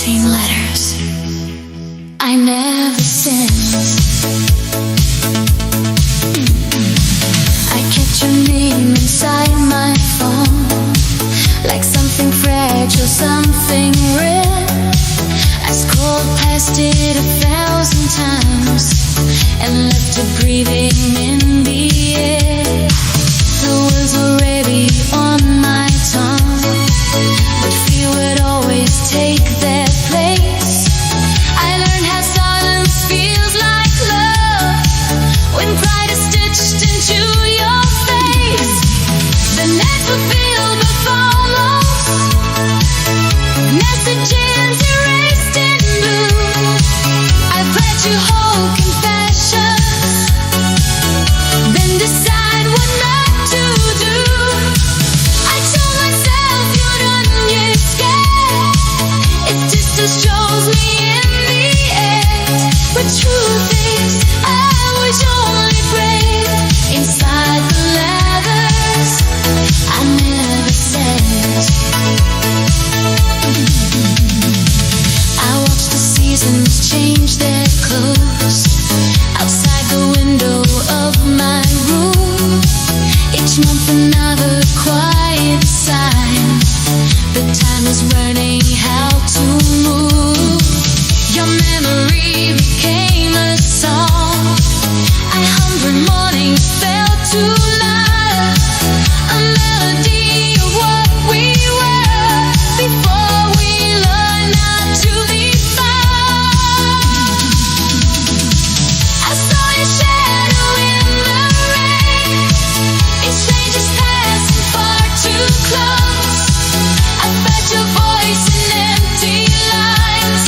14 letters I never sent. I kept your name inside my phone, like something fragile, something rare. I scrolled past it 1,000 times and left it breathing in the air. The words were already on my tongue, but fear would always take their place. I learned how silence feels like love when pride is stitched into your face. The net will build the follows, messages erased in blue. I pledge to hold confessions, then decide what not to do. I told myself you'd understand, its distance shows me in the end. But truth is, I was only brave inside the letters I never sent. I watched the seasons change their clothes outside the window of my room. Each month another quiet sign that time is learning how to move. Your memory became a song I hummed when mornings felt too loud, a melody of what we were before we learned not to be found. I saw your shadow in the rain, each day just passing far too close. I felt your voice in empty lines,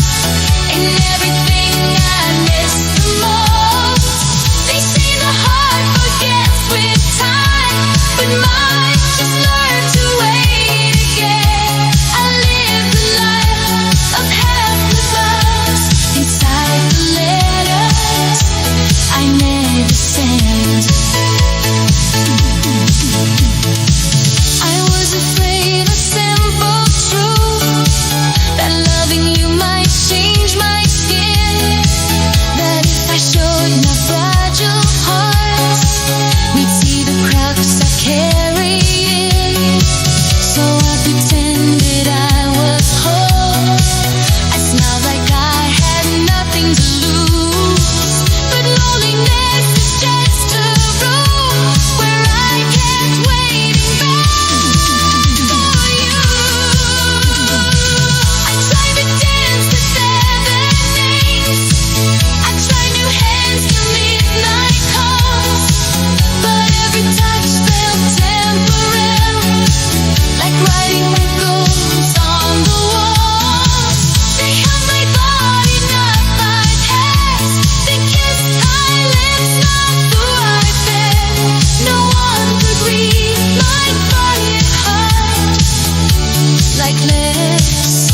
in everything I missed the most. They say the heart forgets with time, but mine just learned to wait again. I lived the life of helpless loves inside the letters I never sent. I was afraid of simple truth, that loving you might change my skin, that if I showed my fragile heart, we'd see the cracks I carry in. So I pretended I was whole, I smiled like I had nothing to lose. But loneliness is just a room where I kept waiting back for you. I tried to dance to 7 names, I tried new hands to midnight calls, but every touch felt temporary, like writing wrinkles on the walls. They held my body, not my past. They kissed eyelids, not the right bed. No one could read my body and heart like letters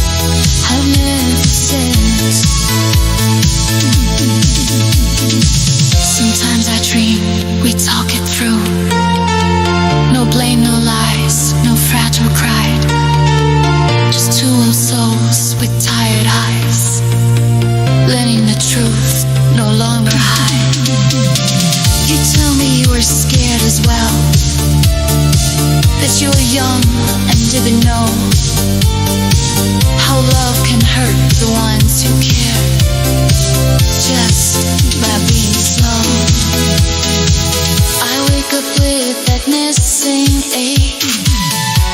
I've never sent. Sometimes I dream we talk it through. No blame, no lies, no fragile pride. Just two old souls with tired eyes, letting the truth no longer hide. You tell me you were scared as well, that you were young and didn't know how love can hurt the ones who care, just by being slow. I wake up with that missing ache,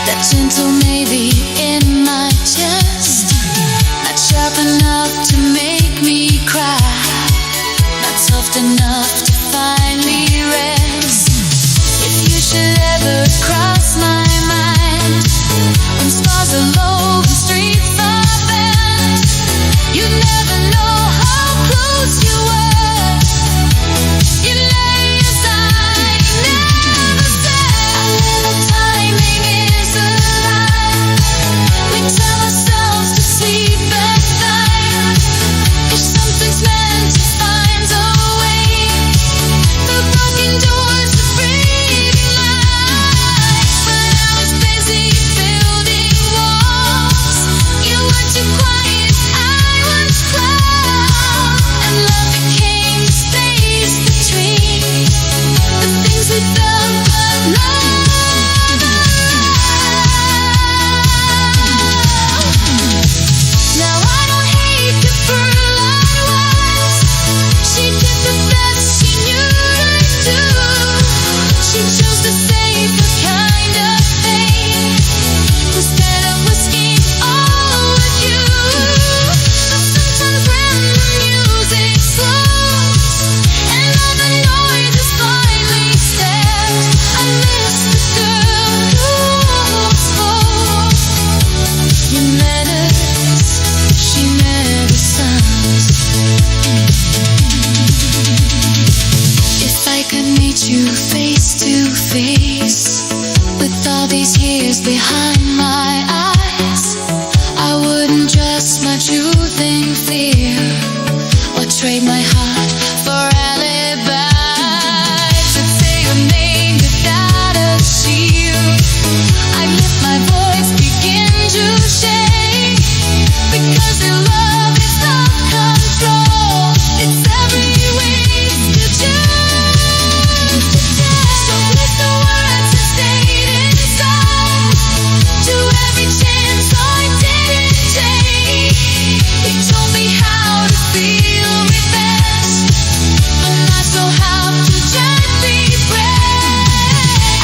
that gentle maybe in my chest, not sharp enough to make me cry, not soft enough to finally rest. If you should ever cross my mind, when stars are low and streets are bent, you'd never know how close you were. You lay soothing fear, or trade my heart for alibis that say your name without a shield. I lift my voice, begin to shake, because your love is not control. It's every wish you choose to take. So with the words that stayed inside, to every chance I didn't take, you told me how to feel revenge, but not so how to gently break.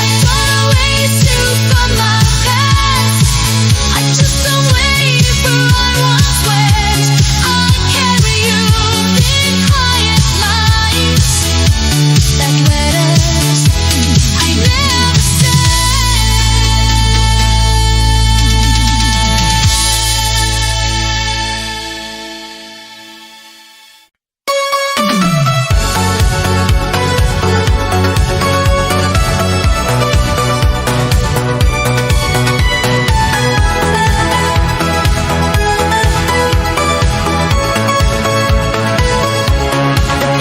I don't erase you from my past, I just don't wait for I once went. I carry you in quiet lies, like letters I never said.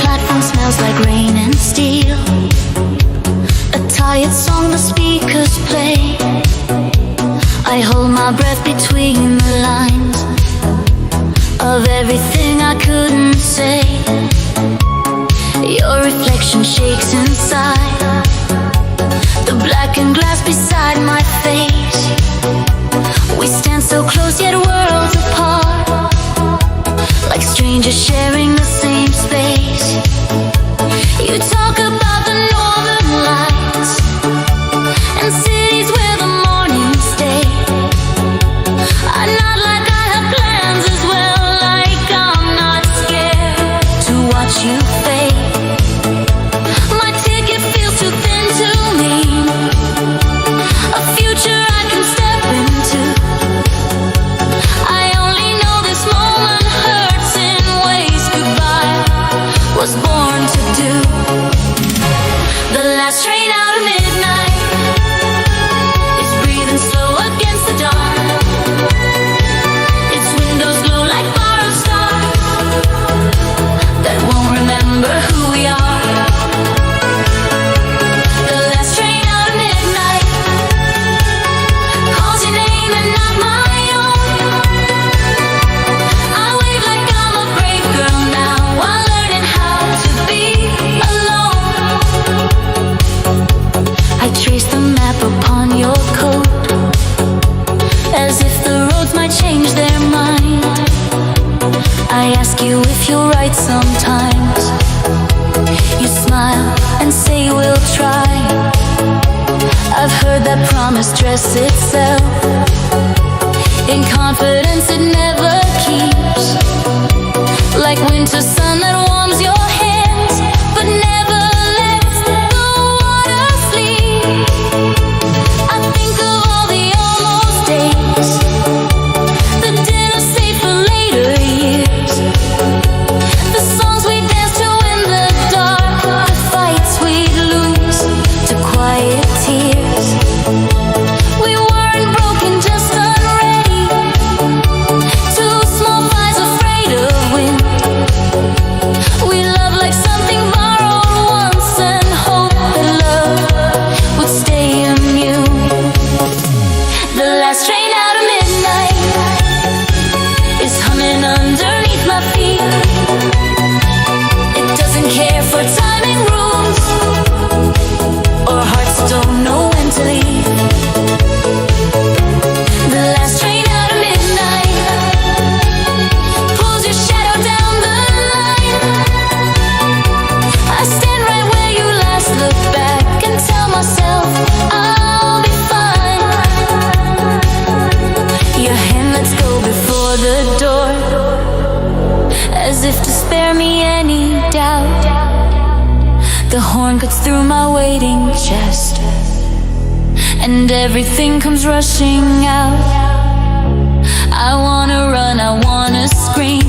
Platform smells like rain and steel. A tired song the speakers play. I hold my breath between the lines of everything I couldn't say. Your reflection shakes inside the blackened glass beside my face. We stand so close yet worlds apart, like strangers sharing the same space. You talk about the northern lights and cities where the mornings stay. I nod like I have plans as well, like I'm not scared to watch you fade. My ticket feels too thin to me, a future I can step into. I only know this moment hurts in ways goodbye was born to do. The last train out of midnight is breathing slow against the dawn. Its windows glow like borrowed stars that won't remember who we are. The last train out of midnight calls your name and not my own. I wave like I'm a brave girl now, while learning how to be alone. I trace the map upon your coat, as if the roads might change their mind. I ask you if you'll write sometimes. You smile and say we'll try. I've heard that promise dress itself in confidence it never keeps, like winter sun that warms your hands but never lets the water sleep. I think of all the almost days, the dinner saved for later years, the songs we danced to in the dark, the fights we'd lose to quiet tears. We weren't broken, just unready, two small fires afraid of wind. We loved like something borrowed once and hoped that love would stay immune. The last train out of midnight is humming underneath my feet. It doesn't care for timing rules or hearts that don't know when to leave. The last train out of midnight pulls your shadow down the line. I stand right where you last looked back and tell myself I'll be fine. Your hand lets go before the door, as if to spare me any doubt. The horn cuts through my waiting chest, and everything comes rushing out. I wanna run, I wanna scream,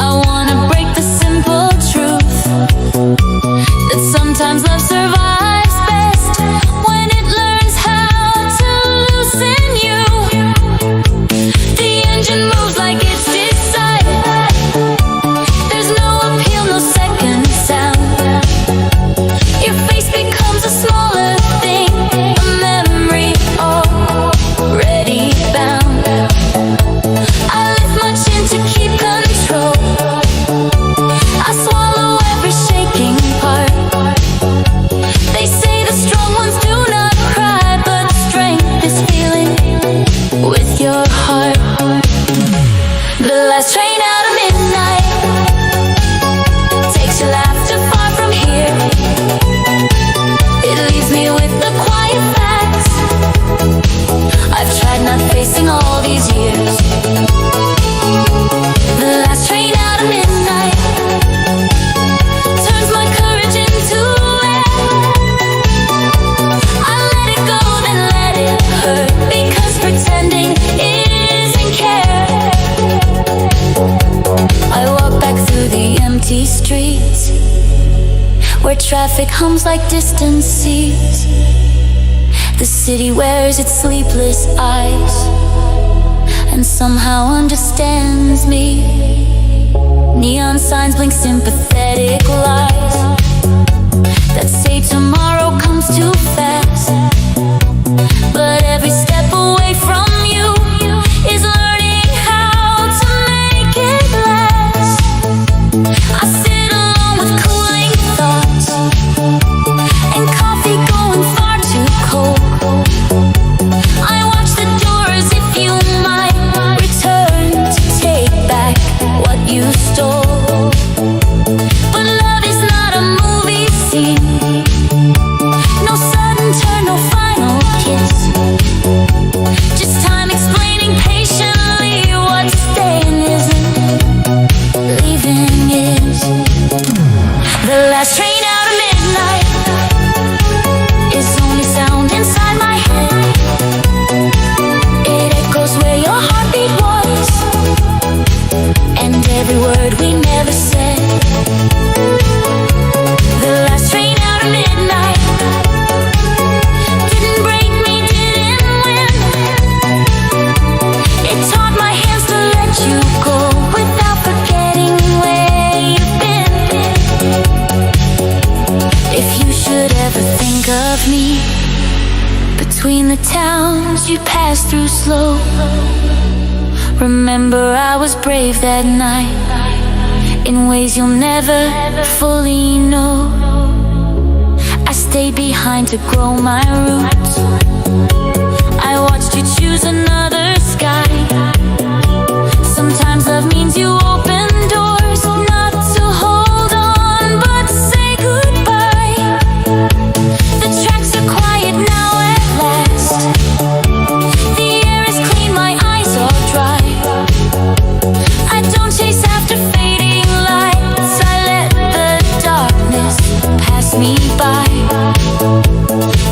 I wanna break the simple truth that sometimes love survives best when it learns how to loosen you. The engine moves like it's train out of midnight takes your laughter far from here. It leaves me with the quiet facts I've tried not facing all these years. The last train out of midnight turns my courage into air. I let it go, then let it hurt, because pretending isn't care. I walk back through the empty streets where traffic hums like distant seas. The city wears its sleepless eyes and somehow understands me. Neon signs blink sympathetic lies that say tomorrow comes too fast. But every step away from you is learning how to make it last. I sit alone with cooling thoughts and coffee going far too cold. I watch the door as if you might return to take back what you stole. But love is not a movie scene. No sudden turn, no final kiss. Just time explaining patiently what staying isn't, leaving is. The last train out of midnight is only sound inside my head. It echoes where your heartbeat was, and every word we never said. The last train out of midnight didn't break me, didn't win. It taught my hands to let you go without forgetting where you've been. If you should ever think of me between the towns you passed through slow, remember I was brave that night in ways you'll never fully know. I stayed behind to grow my roots. I watched you choose another sky. Sometimes love means you open doors, not to hold on, but to say goodbye. The tracks are quiet now at last. The air is clean, my eyes are dry. I don't chase after fading lights. I let the darkness pass me by.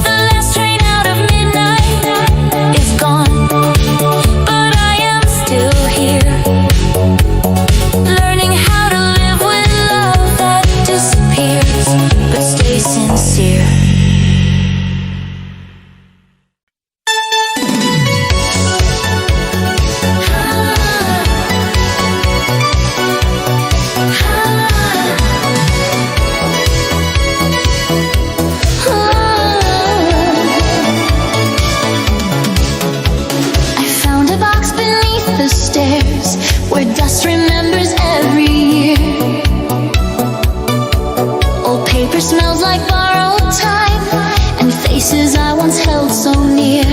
The last train out of midnight is gone, but I am still here, learning how to live with love that disappears, but stay sincere. I found a box beneath the stairs where dust remembers every year. Old paper smells like borrowed time and faces I once held so near.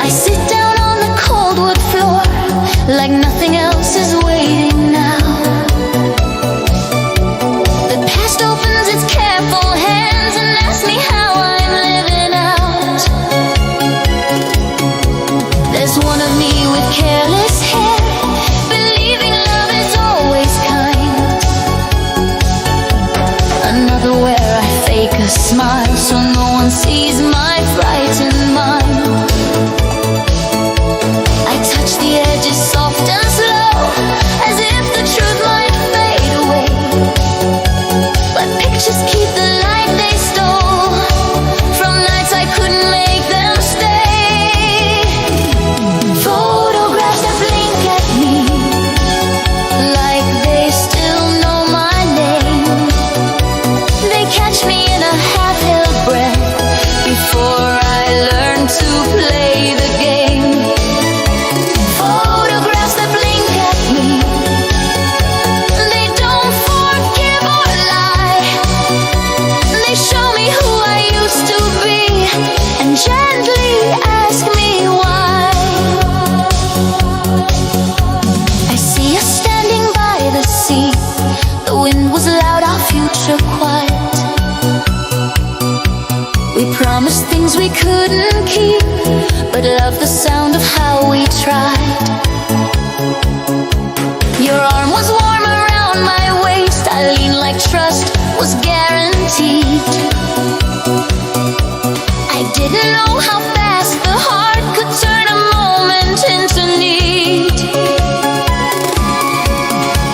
I sit down on the cold wood floor like nothing else is waiting now. The past opens its careful hands and asks me how I'm living out. There's one of me with careless hair, believing love is always kind. Another where I fake a smile so no one sees my frightened mind. I touch the edges soft and slow, as if things we couldn't keep, but love the sound of how we tried. Your arm was warm around my waist, I leaned like trust was guaranteed. I didn't know how fast the heart could turn a moment into need.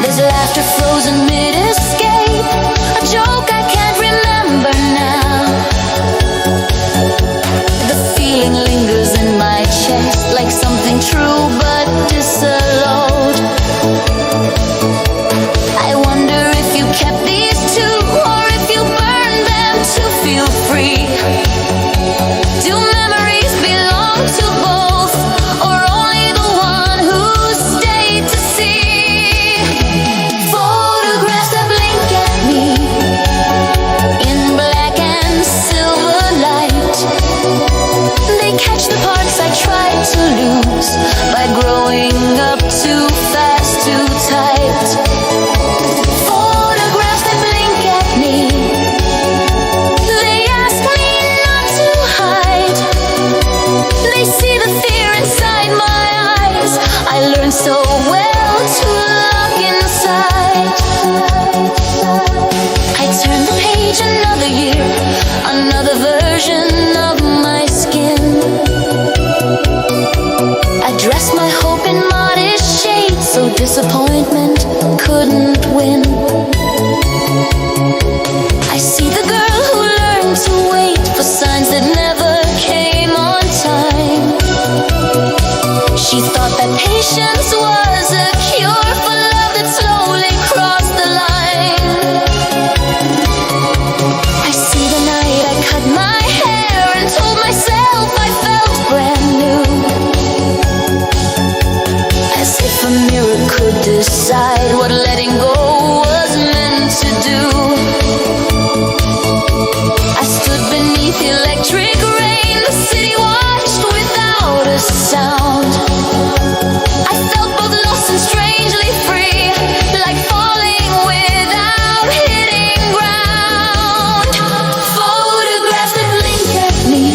There's laughter frozen mid-escape, a joke I can't remember now. The feeling lingers in my chest like something true but disallowed. I wonder if you kept these two, or if you burned them to feel free. Do memories belong to both, or only the one who stayed to see? Photographs that blink at me in black and silver light. They catch the parts I tried to lose by growing up too fast, too tight. Photographs that blink at me, they ask me not to hide. They see the fear inside my eyes. I learned so well to look inside. I turned the page another year, another version of my skin. I dressed my hope in modest shades so disappointment couldn't win. I see the girl who learned to wait for signs that never came on time. She thought that patience was a cure for love that slowly crossed the line. I see the night I cut my hair and told myself I felt brand new, as if a mirror could decide what letting go was meant to do. I stood beneath electric rain, the city watched without a sound. I felt both lost and strangely free, like falling without hitting ground. Photographs that blink at me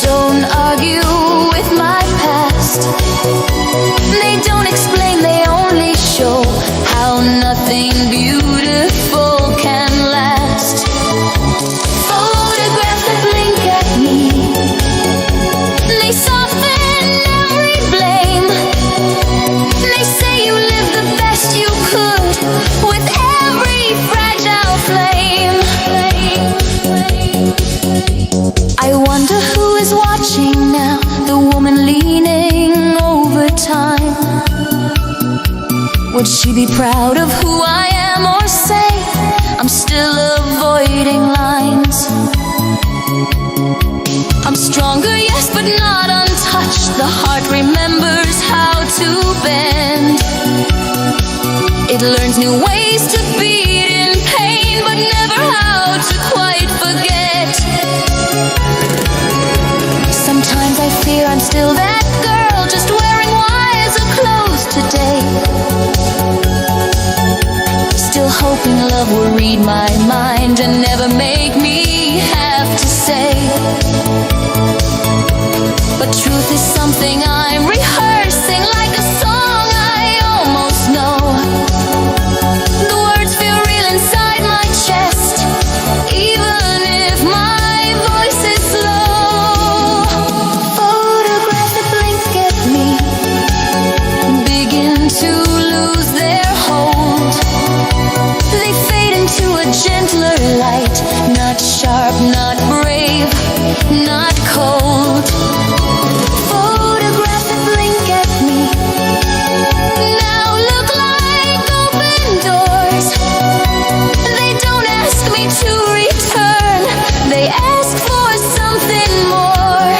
don't argue with my past. They don't explain, they only show how nothing beautiful can last. Photographs that blink at me, they soften every blame. They say you lived the best you could with every fragile flame. I wonder who is watching now, the woman leaning over time. Would she be proud of who I am, or say I'm still avoiding lines? I'm stronger, yes, but not untouched. The heart remembers how to bend. It learns new ways to beat in pain, but never how to quite forget. Sometimes I fear I'm still that girl, just wearing wiser clothes today. Still hoping love will read my mind and never make me have to say. But truth is something I'm rehearsing, like a song I almost know. The words feel real inside my chest, even if my voice is slow. Photographs that blink at me begin to lose their hold. They fade into a gentler light, not sharp, not brave, not cold. Photographs that blink at me now look like open doors. They don't ask me to return, they ask for something more.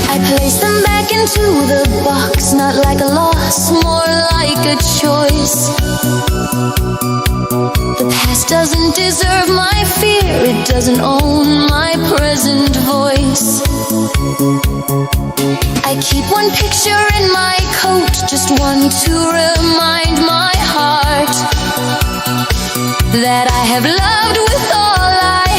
I place them back into the box, not like a loss, more like a choice. The past doesn't deserve my fear, it doesn't own my present voice. I keep one picture in my coat, just one to remind my heart that I have loved with all I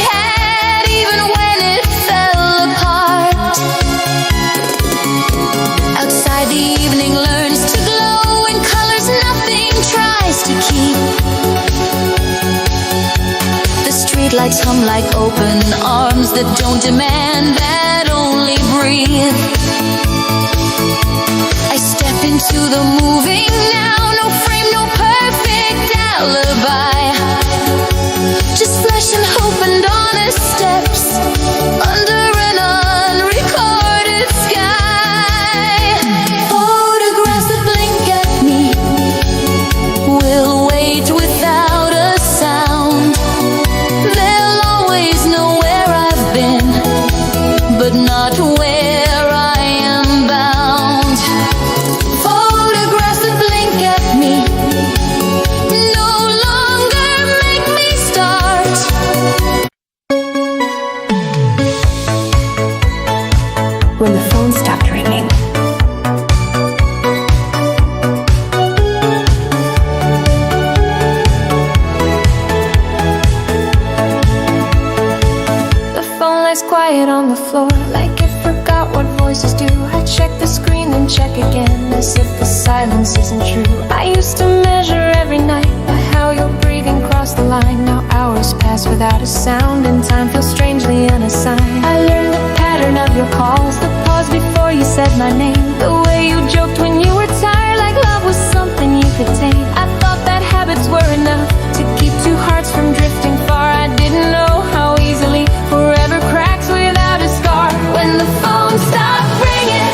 Streetlights hum like open arms that don't demand, that only breathe. I step into the moving now, no frame, no perfect alibi. Just flesh and hope and honest steps under an unrecorded sky. Photographs that blink at me will wait without a sound. They'll always know where I've been, but not where I am bound. Photographs that blink at me no longer make me start. When the phone stopped ringing. The phone lies quiet on the floor, like it forgot what voices do. I check the screen and check again, as if the silence isn't true. I used to measure every night by how your breathing crossed the line. Now hours pass without a sound, and time feels strangely unassigned. I learned the pattern of your calls, the pause before you said my name, the way you joked when you were tired, like love was something you could tame. I thought that habits were enough to keep two hearts from drifting far. I didn't know how easily forever cracks without a scar. When the phone stopped ringing,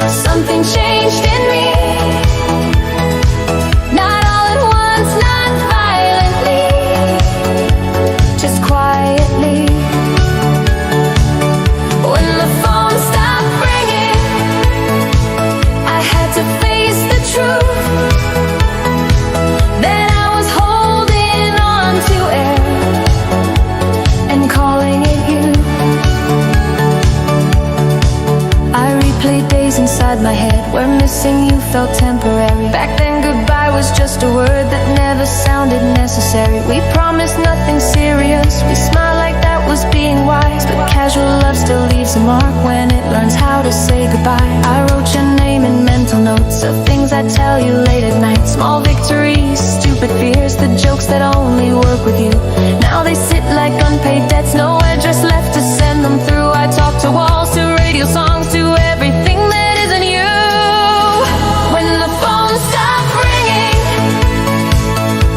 something changed in me. Not all at once, not violently, just quietly. When the phone stopped ringing, I had to face the truth that I was holding on to air and calling it you. I replayed days inside my head where missing you felt temporary. Back then goodbye was just a word that never sounded necessary. We promised nothing serious, we smiled like that was being wise. But casual love still leaves a mark when it learns how to say goodbye. I wrote your name in mental notes of things I tell you late at night. Small victories, stupid fears, the jokes that only work with you. Now they sit like unpaid debts, no address left to send them through. I talk to walls, to radio songs, to everything that isn't you. When the phone stopped ringing,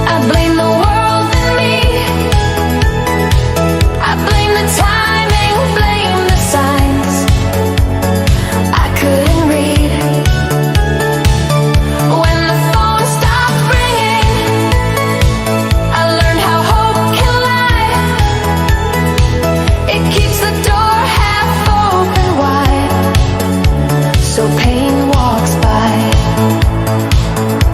I blame the world and me. I blame the timing, blame the signs I couldn't read. When the phone stopped ringing, I learned how hope can lie. It keeps the door half open wide, so pain walks by.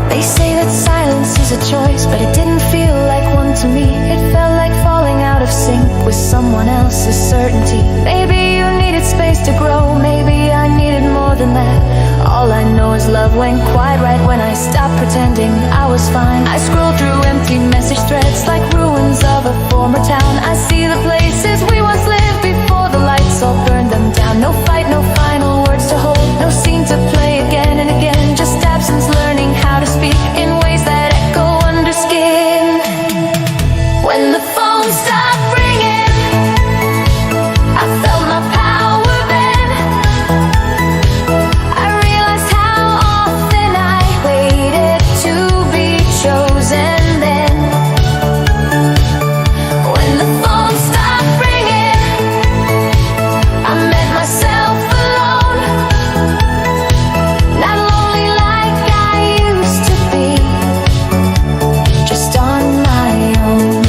They say that silence is a choice, but it didn't feel like one to me. It felt like falling out of sync with someone else's certainty. Maybe you needed space to grow, maybe I needed more than that. All I know is love went quiet right when I stopped pretending I was fine. I scroll through empty message threads like ruins of a former town. I see the places we once lived before the lights all burned them down. No fight, no final words to hold, no scene to play again and again. Just absence learning how to speak in ways that echo under skin. When the phone stopped ringing, I felt my power then. I realized how often I waited to be chosen then. When the phone stopped ringing, I met myself alone. Not lonely like I used to be, just on my own.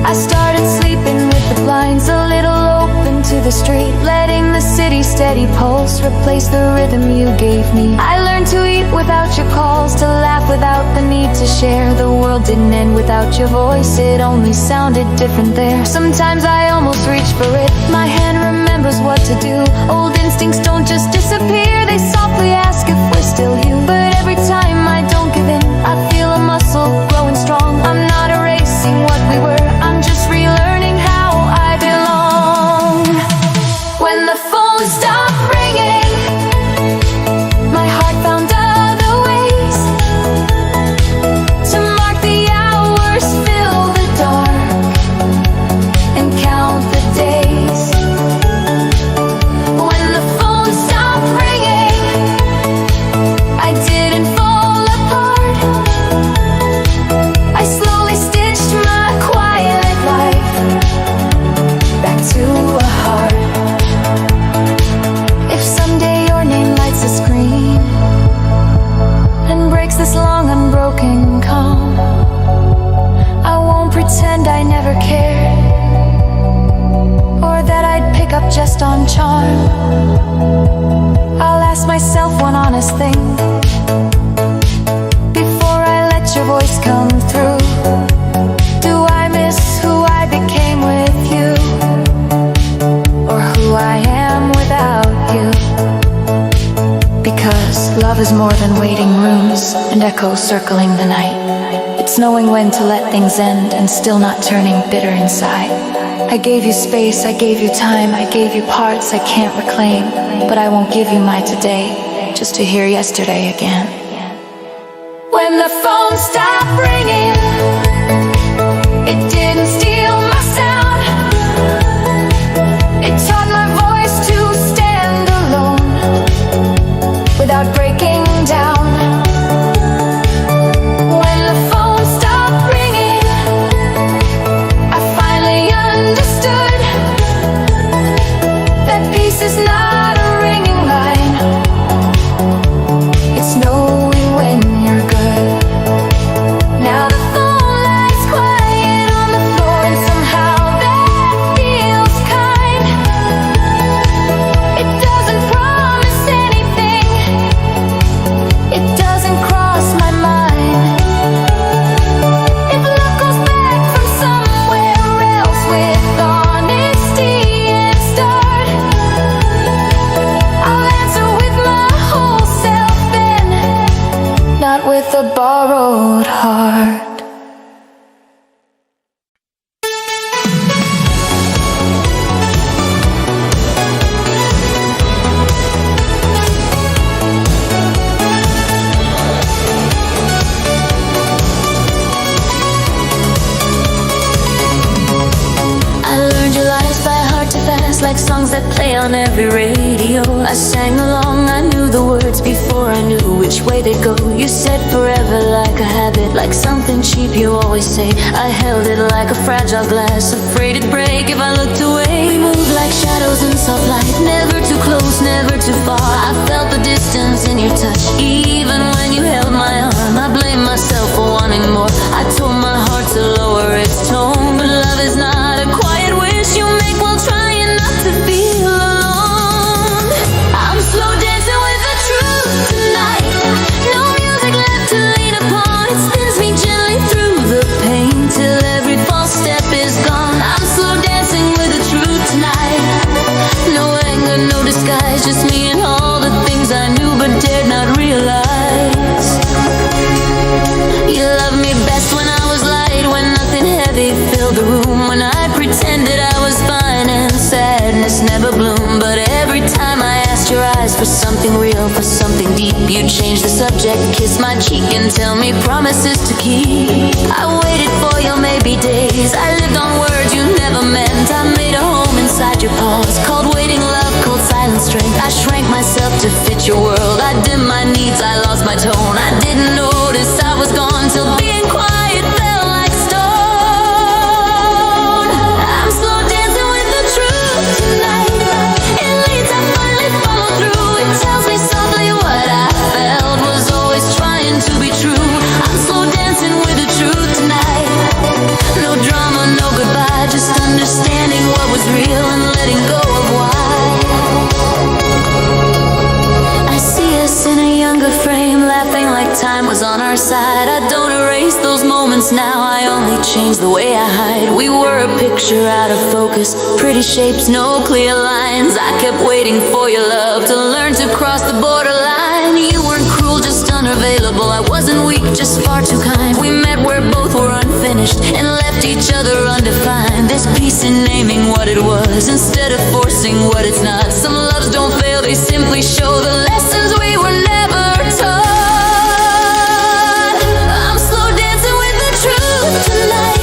I started sleeping with the blinds a little open to the street, letting the city steady pulse replace the rhythm you gave me. I learned to eat without your calls, to laugh without the need to share. The world didn't end without your voice, it only sounded different there. Sometimes I almost reach for it, my hand remembers what to do. Old instincts don't just disappear, they softly ask if we're still you. But every time I don't give in, I feel a muscle growing strong. I'm not erasing what we were, I'm just relearning how I belong. When the phone stopped ringing, my heart found other ways to mark the hours, fill the Love is more than waiting rooms and echoes circling the night. It's knowing when to let things end and still not turning bitter inside. I gave you space, I gave you time, I gave you parts I can't reclaim. But I won't give you my today, just to hear yesterday again. When the phone stopped ringing, it didn't steal my sound. It taught my voice to stand alone without breaking down. When the phone stopped ringing, I finally understood that peace is not a ringing line. It's knowing when you're good. Now the phone lies quiet on the floor, and somehow that feels kind. It doesn't promise anything, it doesn't cross my mind. If love goes back from somewhere else with honesty and start, I'll answer with my whole self then, not with a borrowed heart. I learned your lies by heart too fast, like songs that play on every radio. I sang along, I knew the words before I knew which way they go. You said forever like a habit, like something cheap you always say. I held it like a fragile glass, afraid it'd break if I looked away. We moved like shadows in soft light, never too close, never too far. I felt the distance in your touch, even when you held my arm. I blame myself for wanting more, I told my heart to lower its tone. But love is not a quiet wish you make while trying not to feel alone. I'm slow dancing with the truth tonight, no music left to lean upon. It spins me gently through the pain till every false step is gone. I'm slow dancing with the truth tonight, no anger, no disguise, just me and all the things I knew but dared not realize. You loved me best when I was light, when nothing heavy filled the room, when I pretended I was fine and sadness never bloomed. But every time I asked your eyes for something real, for something deep, you'd change the subject, kiss my cheek and tell me promises to keep. I waited for your maybe days, I lived on words you never meant. I made a home inside your paws, called waiting love, called silent strength. I shrank myself to fit your world, I dimmed my needs, I lost my tone. I didn't notice I was gone till being quiet felt like stone. I'm slow dancing with the truth tonight, it leads, I finally follow through. It tells me softly what I felt was always trying to be true. I'm slow dancing with the truth tonight, no drama, no goodbye, just understanding what was real and letting go of why. I see us in a younger frame, laughing like time was on our side. I don't erase those moments now, I only change the way I hide. We were a picture out of focus, pretty shapes, no clear lines. I kept waiting for your love to learn to cross the borderline. You weren't cruel, just unavailable. I wasn't weak, just far too kind. We met where both were unfinished and left each other undefined. There's peace in naming what it was instead of forcing what it's not. Some loves don't fail, they simply show the lessons we were never taught. I'm slow dancing with the truth tonight,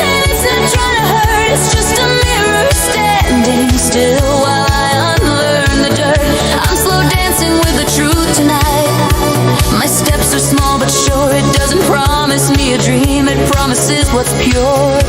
and it's not trying to hurt, it's just a mirror standing still while I unlearn the dirt. I'm slow dancing with the truth tonight, my steps are small but sure. It doesn't promise me a dream, it promises what's pure.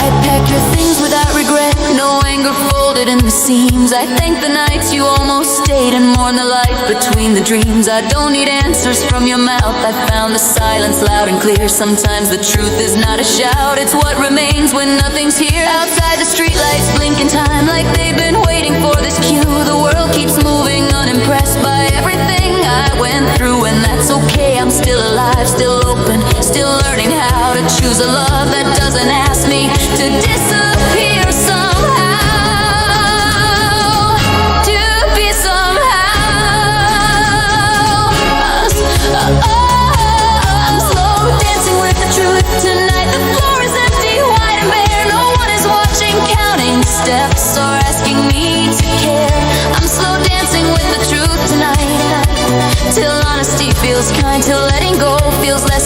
I pack your things without regret, no anger folded in the seams. I thank the nights you almost stayed and mourn the light between the dreams. I don't need answers from your mouth, I found the silence loud and clear. Sometimes the truth is not a shout, it's what remains when nothing's here. Outside the streetlights blink in time like they've been waiting for this cue. The world keeps moving unimpressed by everything I went through, and that's okay, I'm still alive, still open, still learning how to choose a love that doesn't ask me to disappear somehow, to be somehow.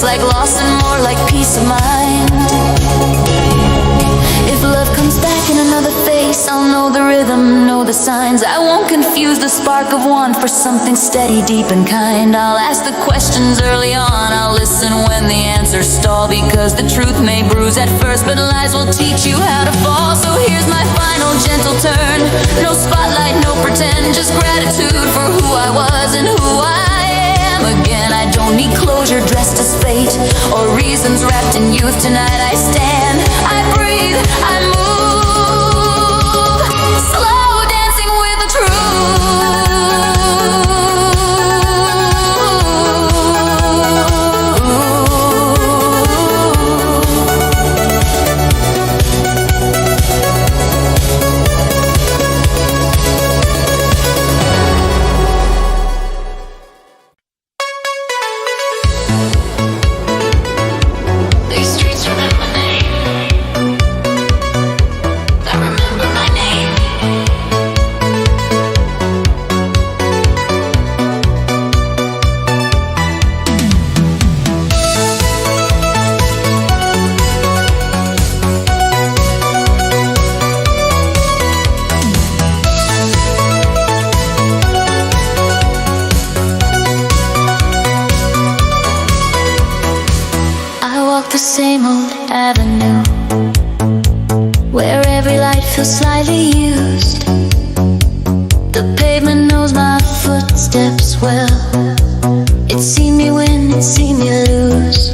like loss and more like peace of mind. If love comes back in another face, I'll know the rhythm, know the signs. I won't confuse the spark of one for something steady, deep and kind. I'll ask the questions early on, I'll listen when the answers stall, because the truth may bruise at first, but lies will teach you how to fall. So here's my final gentle turn. No spotlight, no pretend, just gratitude for who I was and who I am again. I don't need closure dressed as fate or reasons wrapped in youth. Tonight I stand, I breathe, I move, slow dancing with the the same old avenue, where every light feels slightly used. The pavement knows my footsteps well. It's seen me win, it's seen me lose.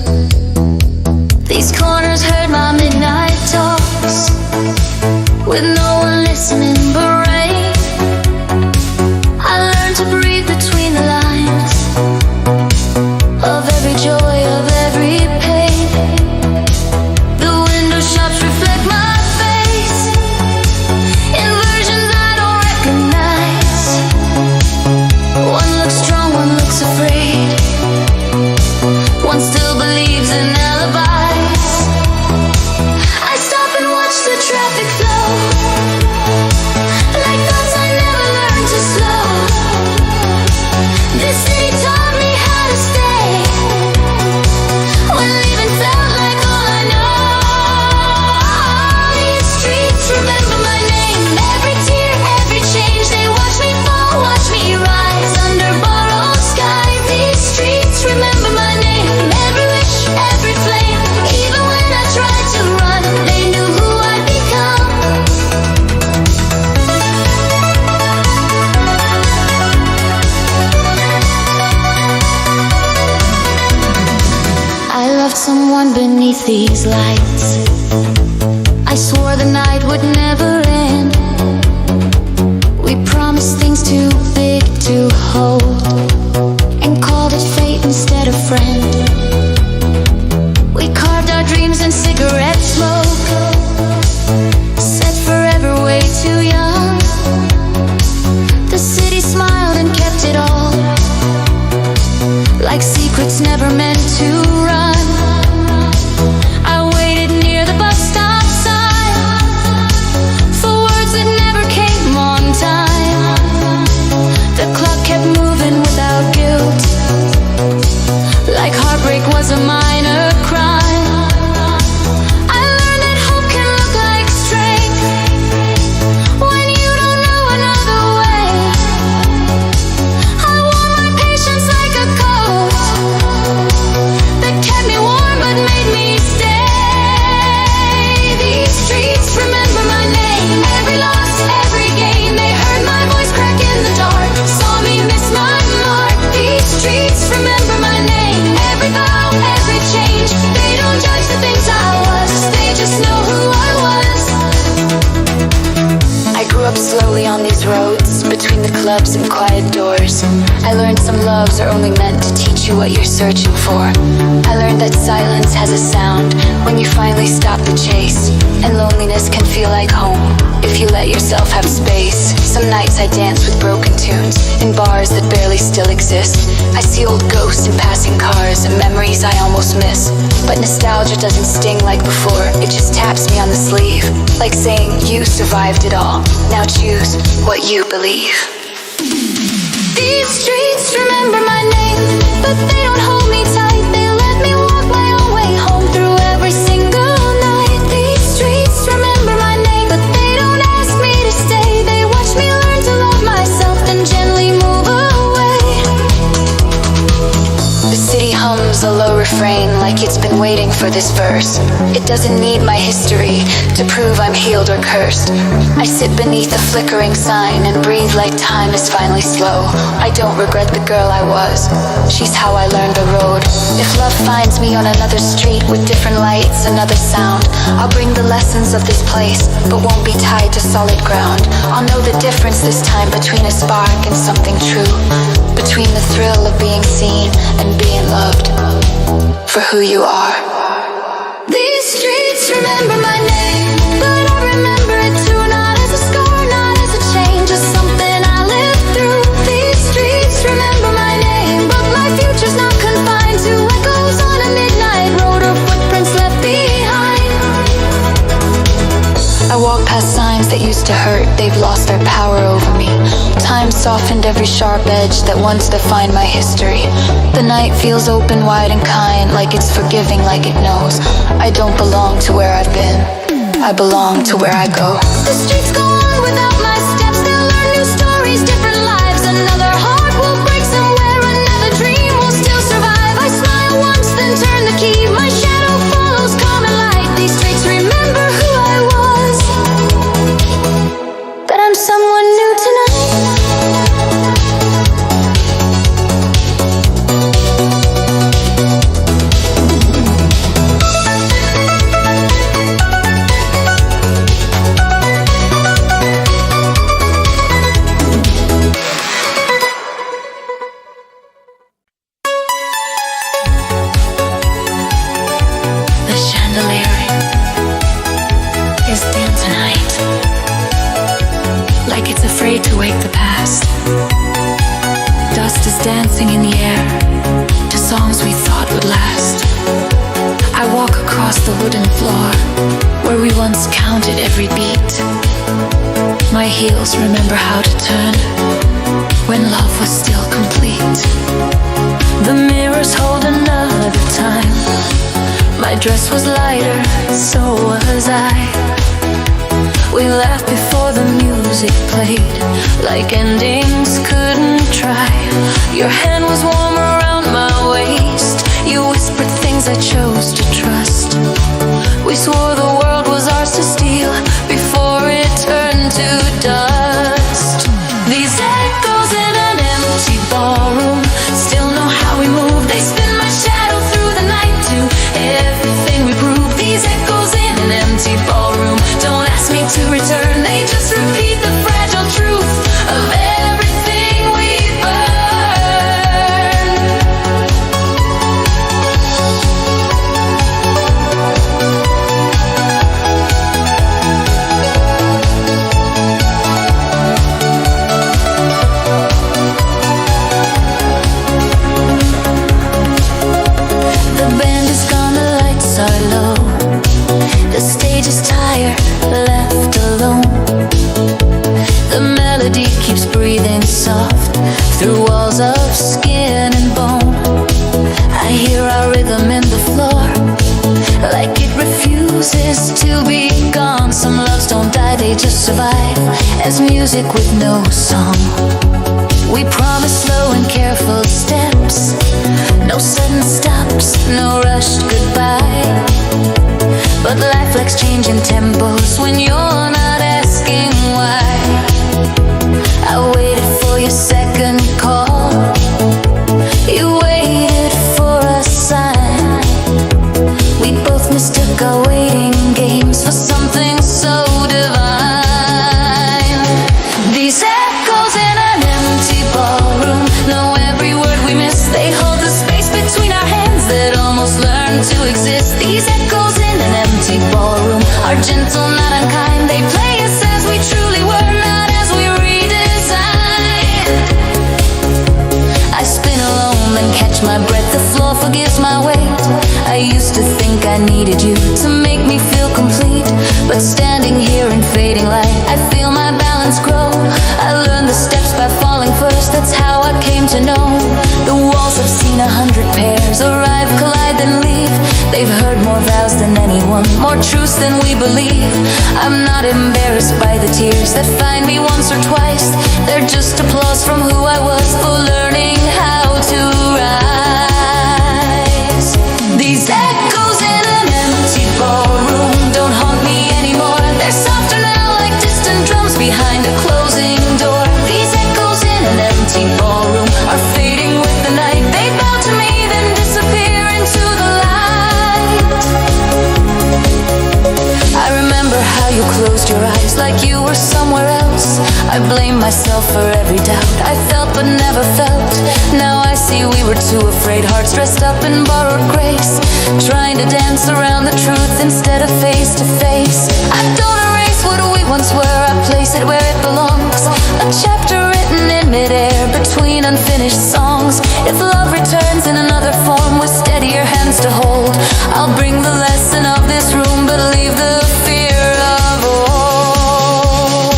These corners heard my midnight talks, with no one listening but rain. I learned to breathe between the lines of every joy, of every pain. The window shops reflect my face in versions I don't recognize. One looks strong, one looks afraid, one still believes in alibis. I stop and watch the traffic flow, like thoughts I never learned to slow. This city taught me how to stay when leaving felt like all I know. These streets remember my name, every tear, every change. They watch me fall, watch me rise under borrowed skies. These streets remember my name, every wish, every flame. Even when I tried to run, they knew who I'd become. I loved someone beneath these lights. I swore the night would never end. We promised things too big to hold, and called it fate instead of friend. We carved our dreams in cigarette smoke, said forever way too young. The city smiled and kept it all, like secrets never meant to run. I waited near the bus stop sign for words that never came on time. The clock kept moving without guilt, like heartbreak was a minor crime. I learned that hope can look like strength when you don't know another way. I wore my patience like a coat that kept me warm but made me stay. These streets remember my name, every loss, every gain. They heard my voice crack in the dark, saw me miss my mark. These streets remember my name, every vow, every change. They don't judge the things I was, they just know who I was. I grew up slowly on these roads, between the clubs and quiet doors. I learned some loves are only meant to teach you what you're searching for. I learned that silence has a sound when you finally stop the chase, and loneliness can feel like home if you let yourself have space. Some nights I dance with broken tunes in bars that barely still exist. I see old ghosts in passing cars and memories I almost miss. But nostalgia doesn't sting like before, it just taps me on the sleeve, like saying you survived it all, now choose what you believe. These streets remember my name, but they don't hold me tight. They let me walk like it's been waiting for this verse. It doesn't need my history to prove I'm healed or cursed. I sit beneath a flickering sign and breathe like time is finally slow. I don't regret the girl I was. She's how I learned the road. If love finds me on another street with different lights, another sound, I'll bring the lessons of this place, but won't be tied to solid ground. I'll know the difference this time between a spark and something true, between the thrill of being seen and being loved for who you are. These streets remember my name, but I remember it too, not as a scar, not as a change, just something I lived through. These streets remember my name, but my future's not confined to echoes on a midnight road or footprints left behind. I walk past signs that used to hurt, they've lost their power over me. Time softened every sharp edge that once defined my history. The night feels open, wide and kind, like it's forgiving, like it knows I don't belong to where I've been, I belong to where I go. The streets go on without my steps, they'll learn new stories, different lives. Another heart will break somewhere, another dream will still survive. I smile once, then turn the key, my shadow follows common light. These streets remember who I was, that I'm someone new tonight. The chandelier is dim tonight, like it's afraid to wake the past. Dust is dancing in the air to songs we thought would last. I walk across the wooden floor where we once counted every beat. My heels remember how to turn when love was still complete. The mirrors hold another time. My dress was lighter, so was I. We laughed before the music played, like endings couldn't try. Your hand was warm around my waist, you whispered things I chose to trust. We swore the world was ours to steal before it turned to dust. These echoes in an empty ballroom still know how we move. They spin my shadow through the night to everything we prove. These echoes in an empty ballroom don't ask me to return, they just repeat the fragile truth of everything we burn. The band is gone, the lights are low, the stage is tired, left alone. The melody keeps breathing soft through walls of skin and bone. I hear our rhythm in the floor, like it refuses to be gone. Some loves don't die, they just survive as music with no song. We promise slow and careful steps, no sudden stops, no rushed goodbye. But life likes changing tempos when you're not asking why. I waited for your second call, you waited for a sign. We both mistook our waiting games for something so divine. These echoes in an empty ballroom know every word we miss. They hold the space between our hands that almost learned to exist. These echoes in an empty ballroom are gentle, not unkind. They play us as we truly were, not as we redesign. I spin alone, then catch my breath. The floor forgives my weight. I used to think I needed you to make me feel complete, but standing here in fading light, I feel my balance grow. I learned the steps by falling first, that's how I came to know. The walls have seen 100 pairs arrive, collide, then leave. They've heard more vows than anyone, more truths than we believe. I'm not embarrassed by the tears that find me once or twice. They're just applause from who I was for learning how to rise. These every doubt I felt but never felt. Now I see we were two afraid hearts dressed up in borrowed grace, trying to dance around the truth instead of face to face. I don't erase what we once were, I place it where it belongs. A chapter written in midair between unfinished songs. If love returns in another form with steadier hands to hold, I'll bring the lesson of this room but leave the fear of all.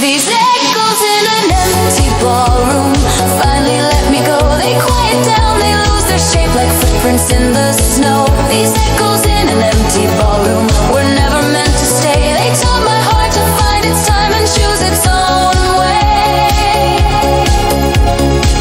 These echoes in an empty ballroom finally let me go. They quiet down, they lose their shape like footprints in the snow. These echoes in an empty ballroom were never meant to stay. They taught my heart to find its time and choose its own way.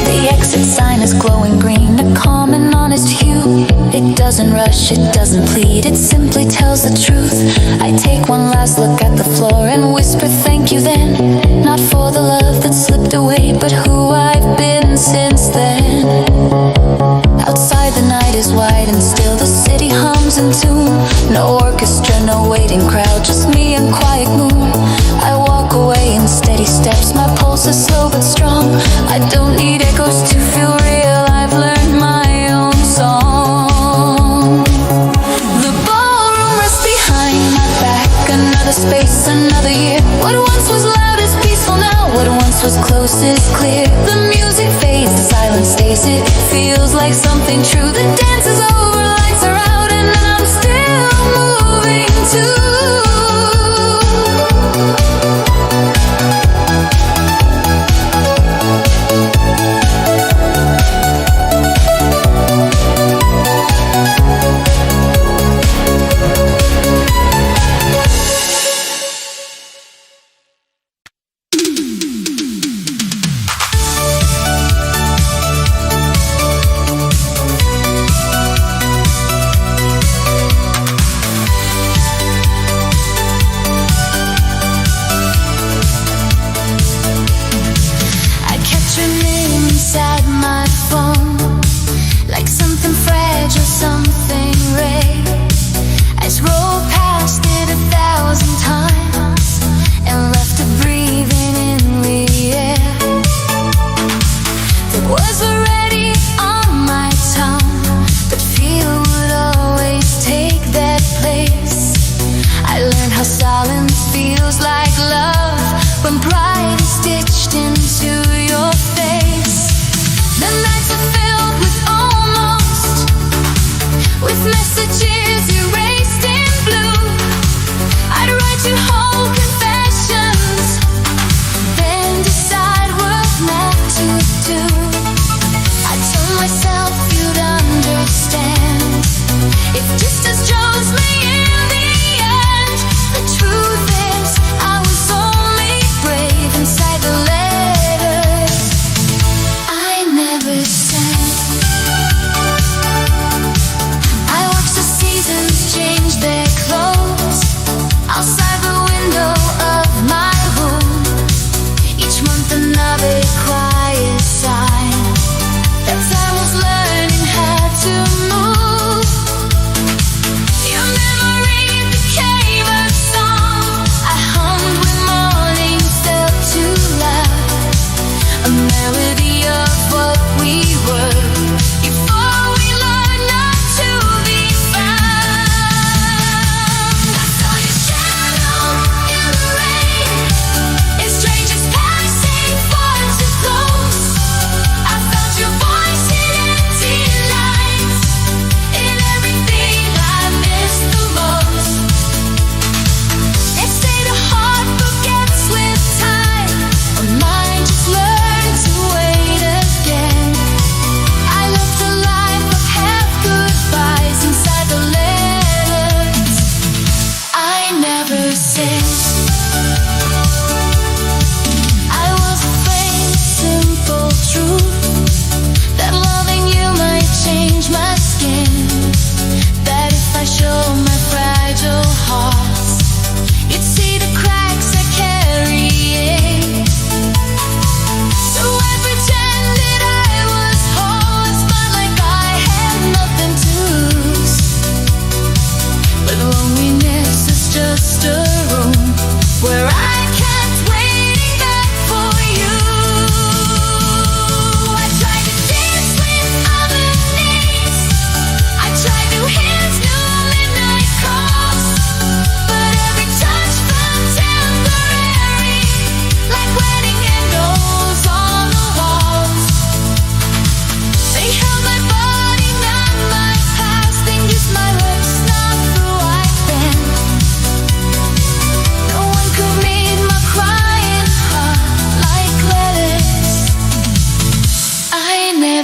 The exit sign is glowing green, a calm and honest hue. It doesn't rush, it doesn't plead, it simply tells the truth. I take one last look at the floor and whisper thank you then, not for the love that slipped away, but who I've been since then. Outside the night is wide and still, the city hums in tune. No orchestra, no waiting crowd, just me and quiet moon. I walk away in steady steps, my pulse is slow but strong. I don't need echoes to feel real, I've learned my own song. The ballroom rests behind my back, another space, another year. What once was loud is peaceful now, what once was close is clear. The music fades, the silence stays, it feels like something true. The dance is over, lights are out, and I'm still moving too.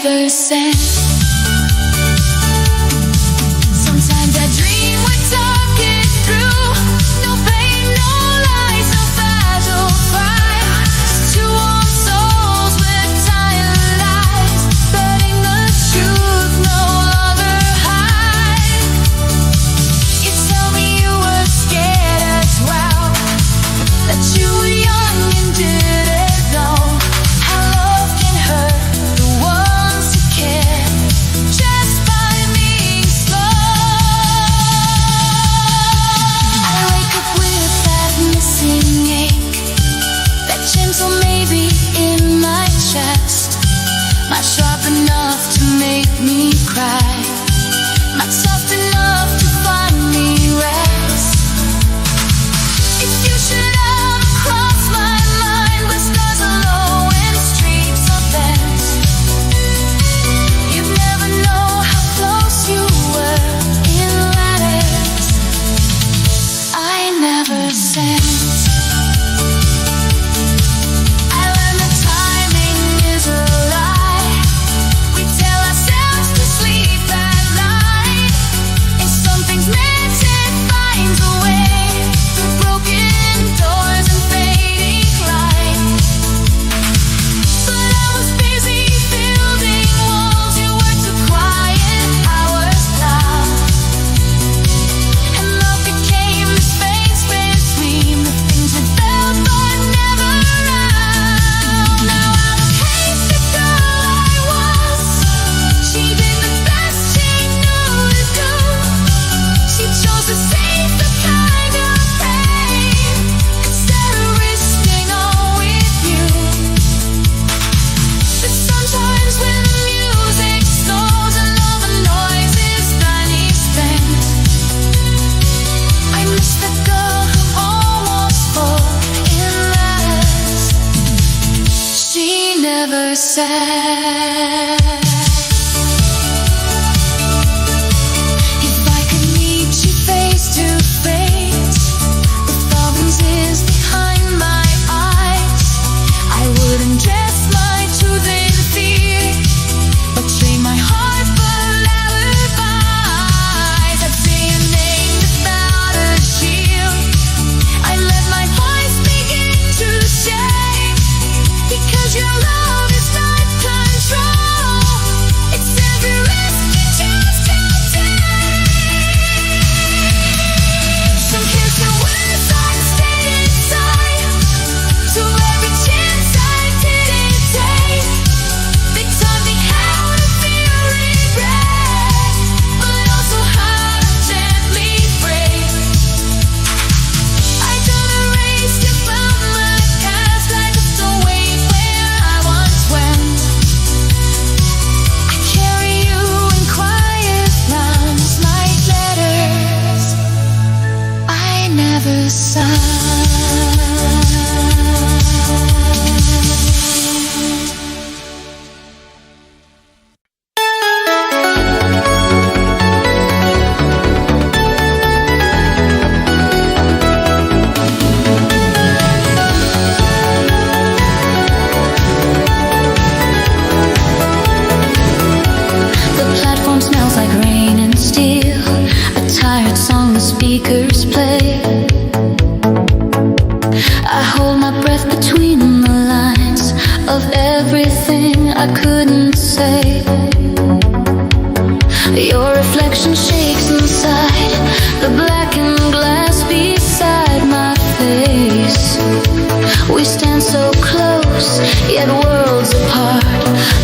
never sent. Sometimes I dream we're talking through. No pain, no lies, no battle fight. Just two warm souls with tired lies, letting the truth no longer hide. You tell me you were scared as well, that you were young and didn't know how love can hurt the ones who care, just by being slow. I wake up with that missing ache, that gentle maybe in my chest, not sharp enough to make me cry, not soft enough to find me rest. If you should ever cross my mind with stars are low and streets are bent, you'd never know how close you were in letters I never sent. I learned that timing is a lie. We tell ourselves to sleep at night, and some things meant it finds a way through broken doors and fading light. But I was busy building walls, you were too quiet, I was loud, and love became the space between the things we felt but never around. Now I would hate the girl I was. She did the best she knew to do. She chose to save the kind of pain instead of risking all with you. But sometimes when the music slows and all the noise is finally spent, I miss the girl who almost spoke in letters she never said. If I could meet you face to face, with thorns is behind my eyes, I wouldn't dress my truth in fear, but trade my heart for alibis. I'd say your name without a shield. I let my voice begin to shake, because your love is not control. It's every risk you choose to take. Some kiss and words I stayed inside, to every chance I didn't take. They taught me how to feel regret, but also how to gently break. I don't erase you from my past, I just don't wait where I once went. I carry you in quiet rounds like letters I never signed. The platform smells like rain and steel, a tired song the speakers play. I hold my breath between the lines of everything I couldn't say. Your reflection shakes inside the blackened glass beside my face. We stand so close, yet worlds apart,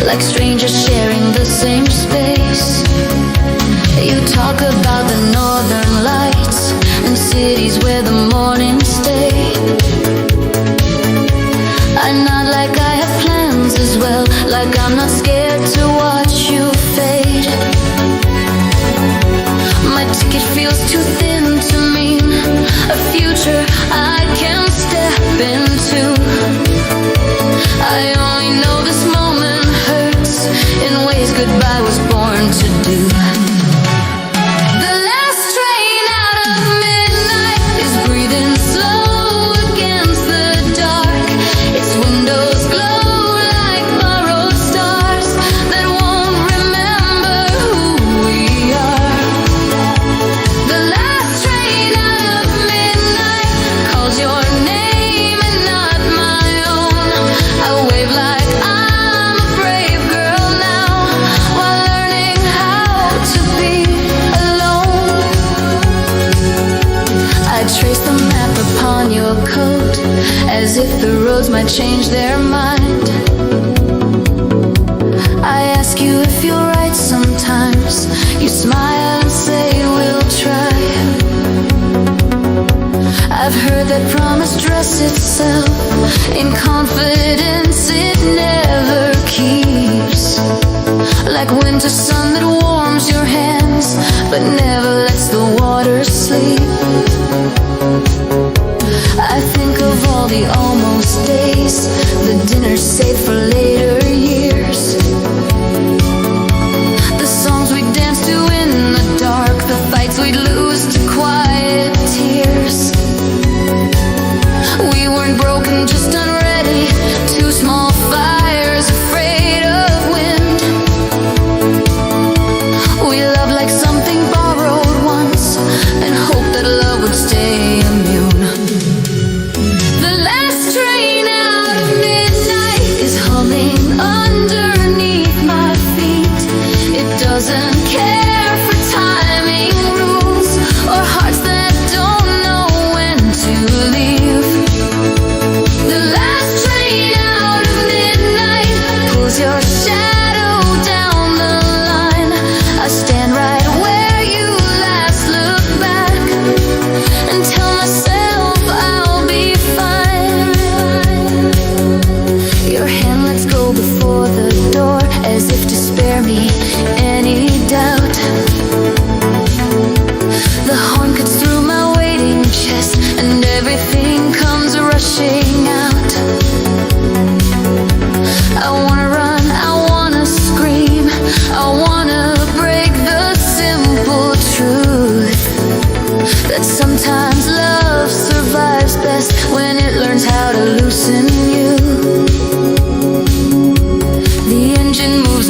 like strangers sharing the same space. You talk about the northern lights and cities where the morning stay. I nod like I have plans as well, like I'm not scared to watch you fade. My ticket feels too thin to mean a future I can step into. I only know this moment hurts in ways goodbye was born to do. The last train out of midnight is breathing slow against the dark. Its windows glow like borrowed stars.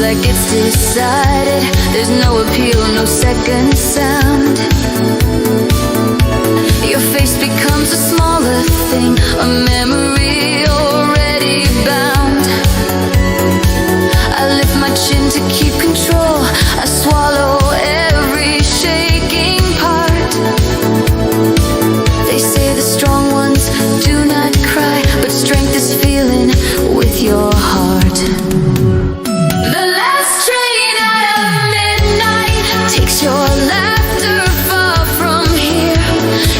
like it's decided. There's no appeal, no second sound. Your face becomes a smaller thing, a memory already bound. I lift my chin to keep control. I swallow every shaking part. They say the strong ones do not cry, but strength is feeling with your heart. The last train out of midnight takes your laughter far from here.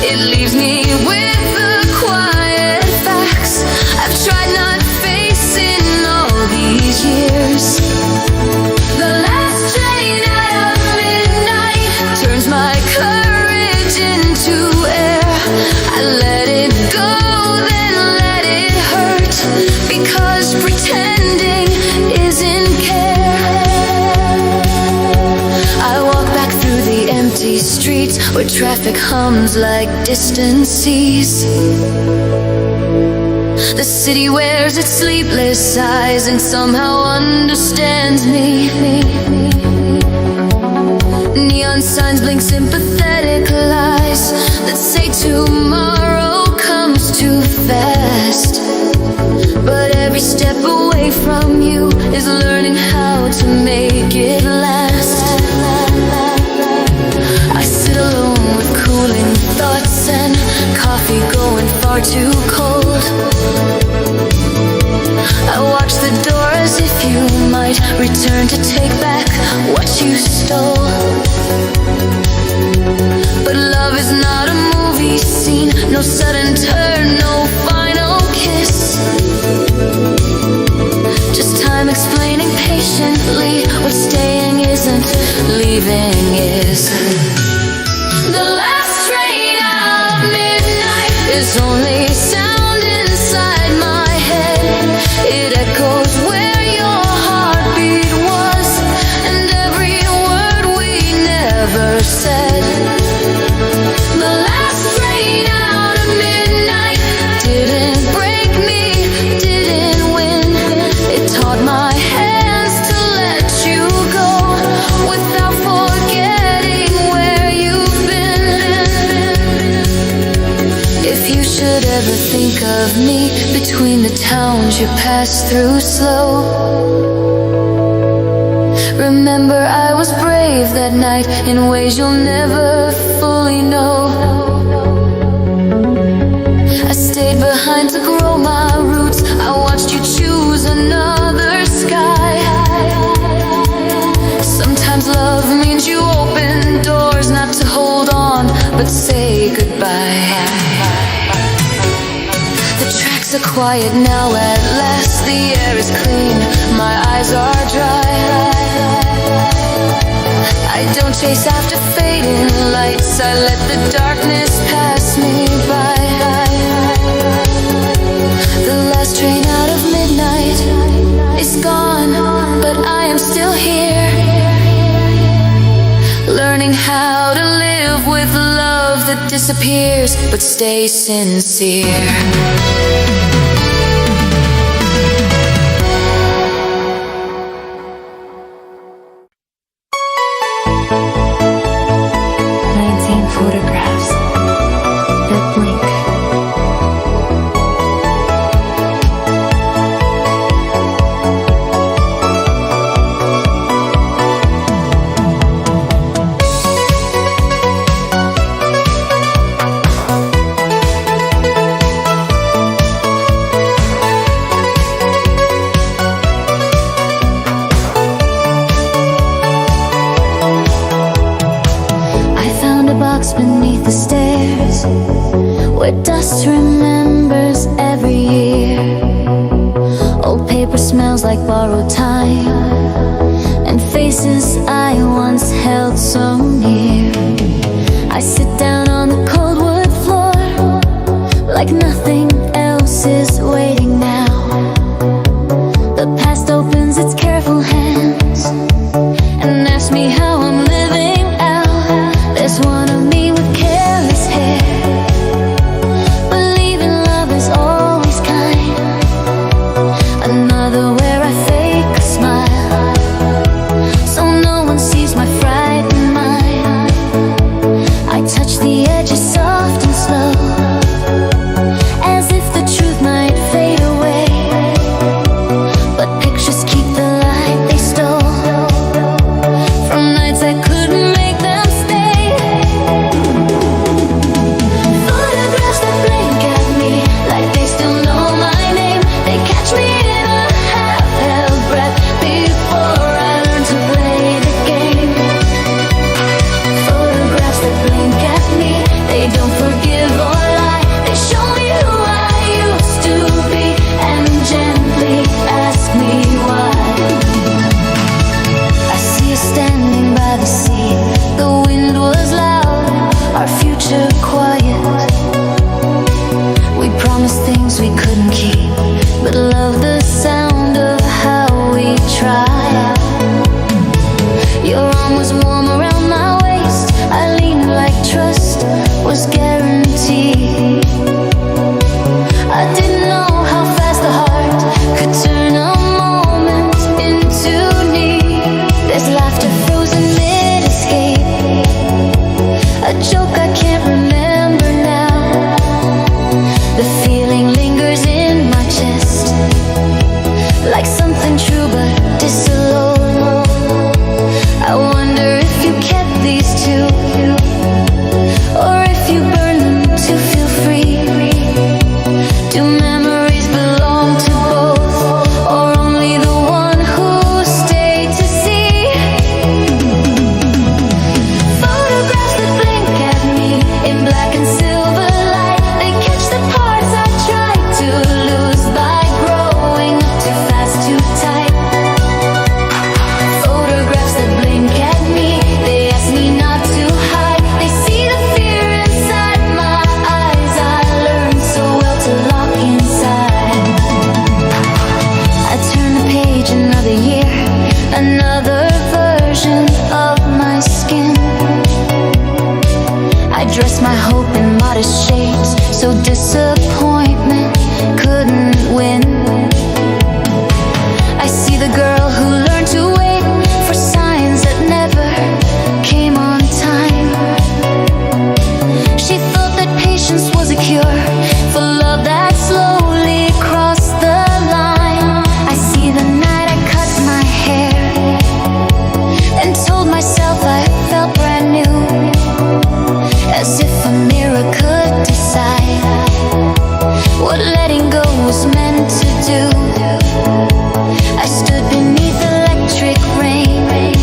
It leaves me with the quiet facts I've tried not facing all these years. The last train out of midnight turns my courage into air. I let it go, then let it hurt, because pretending isn't care. I walk back through the empty streets where traffic hums like distant seas. The city wears its sleepless eyes and somehow understands me. Neon signs blink sympathetic lies that say tomorrow comes too fast. But every step away from you is learning how to make it last. I sit alone with cooling thoughts and coffee going far too cold. I watch the door as if you might return to take back what you stole. But love is not a movie scene, no sudden turn, no final kiss. Just time explaining patiently what staying isn't, leaving is. The last train out of midnight is only sound inside my head. It echoes where your heartbeat was, and every word we never said. The last train out of midnight didn't break me, didn't win. It taught my hands to let you go without forgetting where you've been. If you should ever think of me between the towns you pass through slow, remember I was brave that night in ways you'll never fully know. I stayed behind to grow my roots. I watched you choose another sky. Sometimes love means you open doors, not to hold on, but say goodbye. The tracks are quiet now at last. The air is clean, my eyes are dry. I don't chase after fading lights, I let the darkness pass me by. The last train out of midnight is gone, but I am still here, learning how to live with love that disappears, but stay sincere. 19 photographs that blink. Beneath the stairs, where dust remembers every year. Old paper smells like borrowed time, and faces I once held so near. I sit down on the cold wood floor, like nothing else is waiting now. The past opens its careful hands and asks me how I'm living out. There's one of me with careless hair, believing love is always kind. Another where I fake a smile, something true but disallowed. I wonder if you kept these two, or if you burn them to feel free. Do memories belong to both, or only the one who stayed to see? Photographs that blink at me in black and silver light, they catch the parts I tried to lose by growing up too fast, too tight. Photographs that blink at me, they ask me not to hide. They see the fear inside my eyes. I learned so well to lock inside. I turn the page, another year, another version of my skin. I dress my hope in modest shades, so disappointment couldn't win. I see the girl who learned to wait for signs that never came on time. She thought that patience was a cure for love that slowly crossed the line. I see the night I cut my hair and told myself I felt brand new, as if a mirror could decide what letting go was meant to do. I stood beneath electric rain.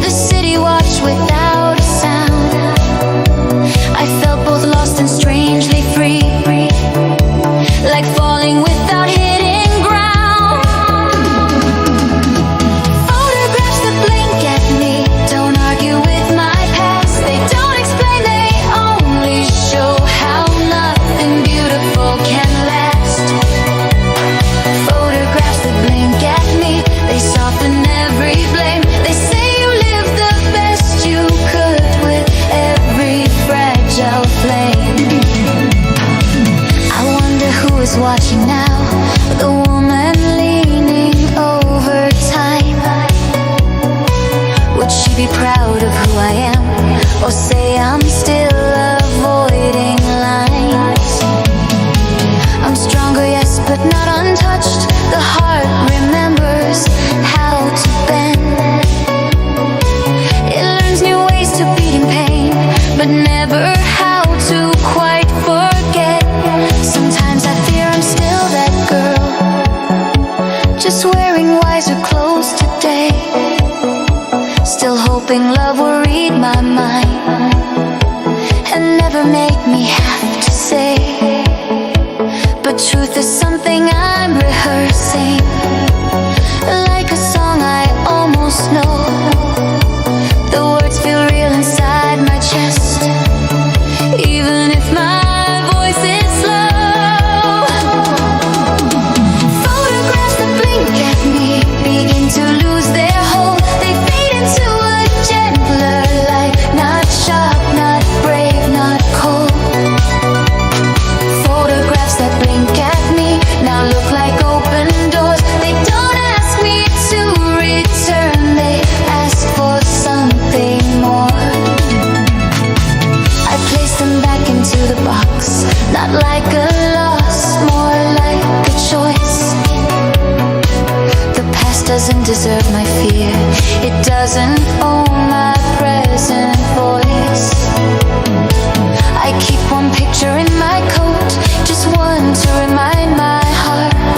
The city watched without a sound. I felt both lost and strangely free, like falling without hitting ground. Photographs that blink at me don't argue with my past. They don't explain, they only show how nothing beautiful can last. Photographs that blink at me, they soften every blame. They say you lived the best you could with every fragile flame. I wonder who is watching now, the woman leaning over time. Would she be proud of who I am, or say I'm still avoiding lines? I'm stronger, yes, but not untouched. The heart remembers how to bend. It learns new ways to beat in pain, but never how to quite forget. Sometimes I fear I'm still that girl, just wearing wiser clothes today, still hoping love will read my mind and never make me have to say. But truth is something I'm rehearsing, like a song I almost know. The words feel real inside my chest, even if my voice is slow. Photographs that blink at me begin to lose their hold. They fade into a gentler light, not sharp, not brave, not cold. Photographs that blink at me now look like open doors. They don't ask me to return, they ask for something more. I place them back into the box, not like a loss, more like a choice. The past doesn't deserve my fear, it doesn't own my present voice. I keep one picture in my coat, just one to remind my heart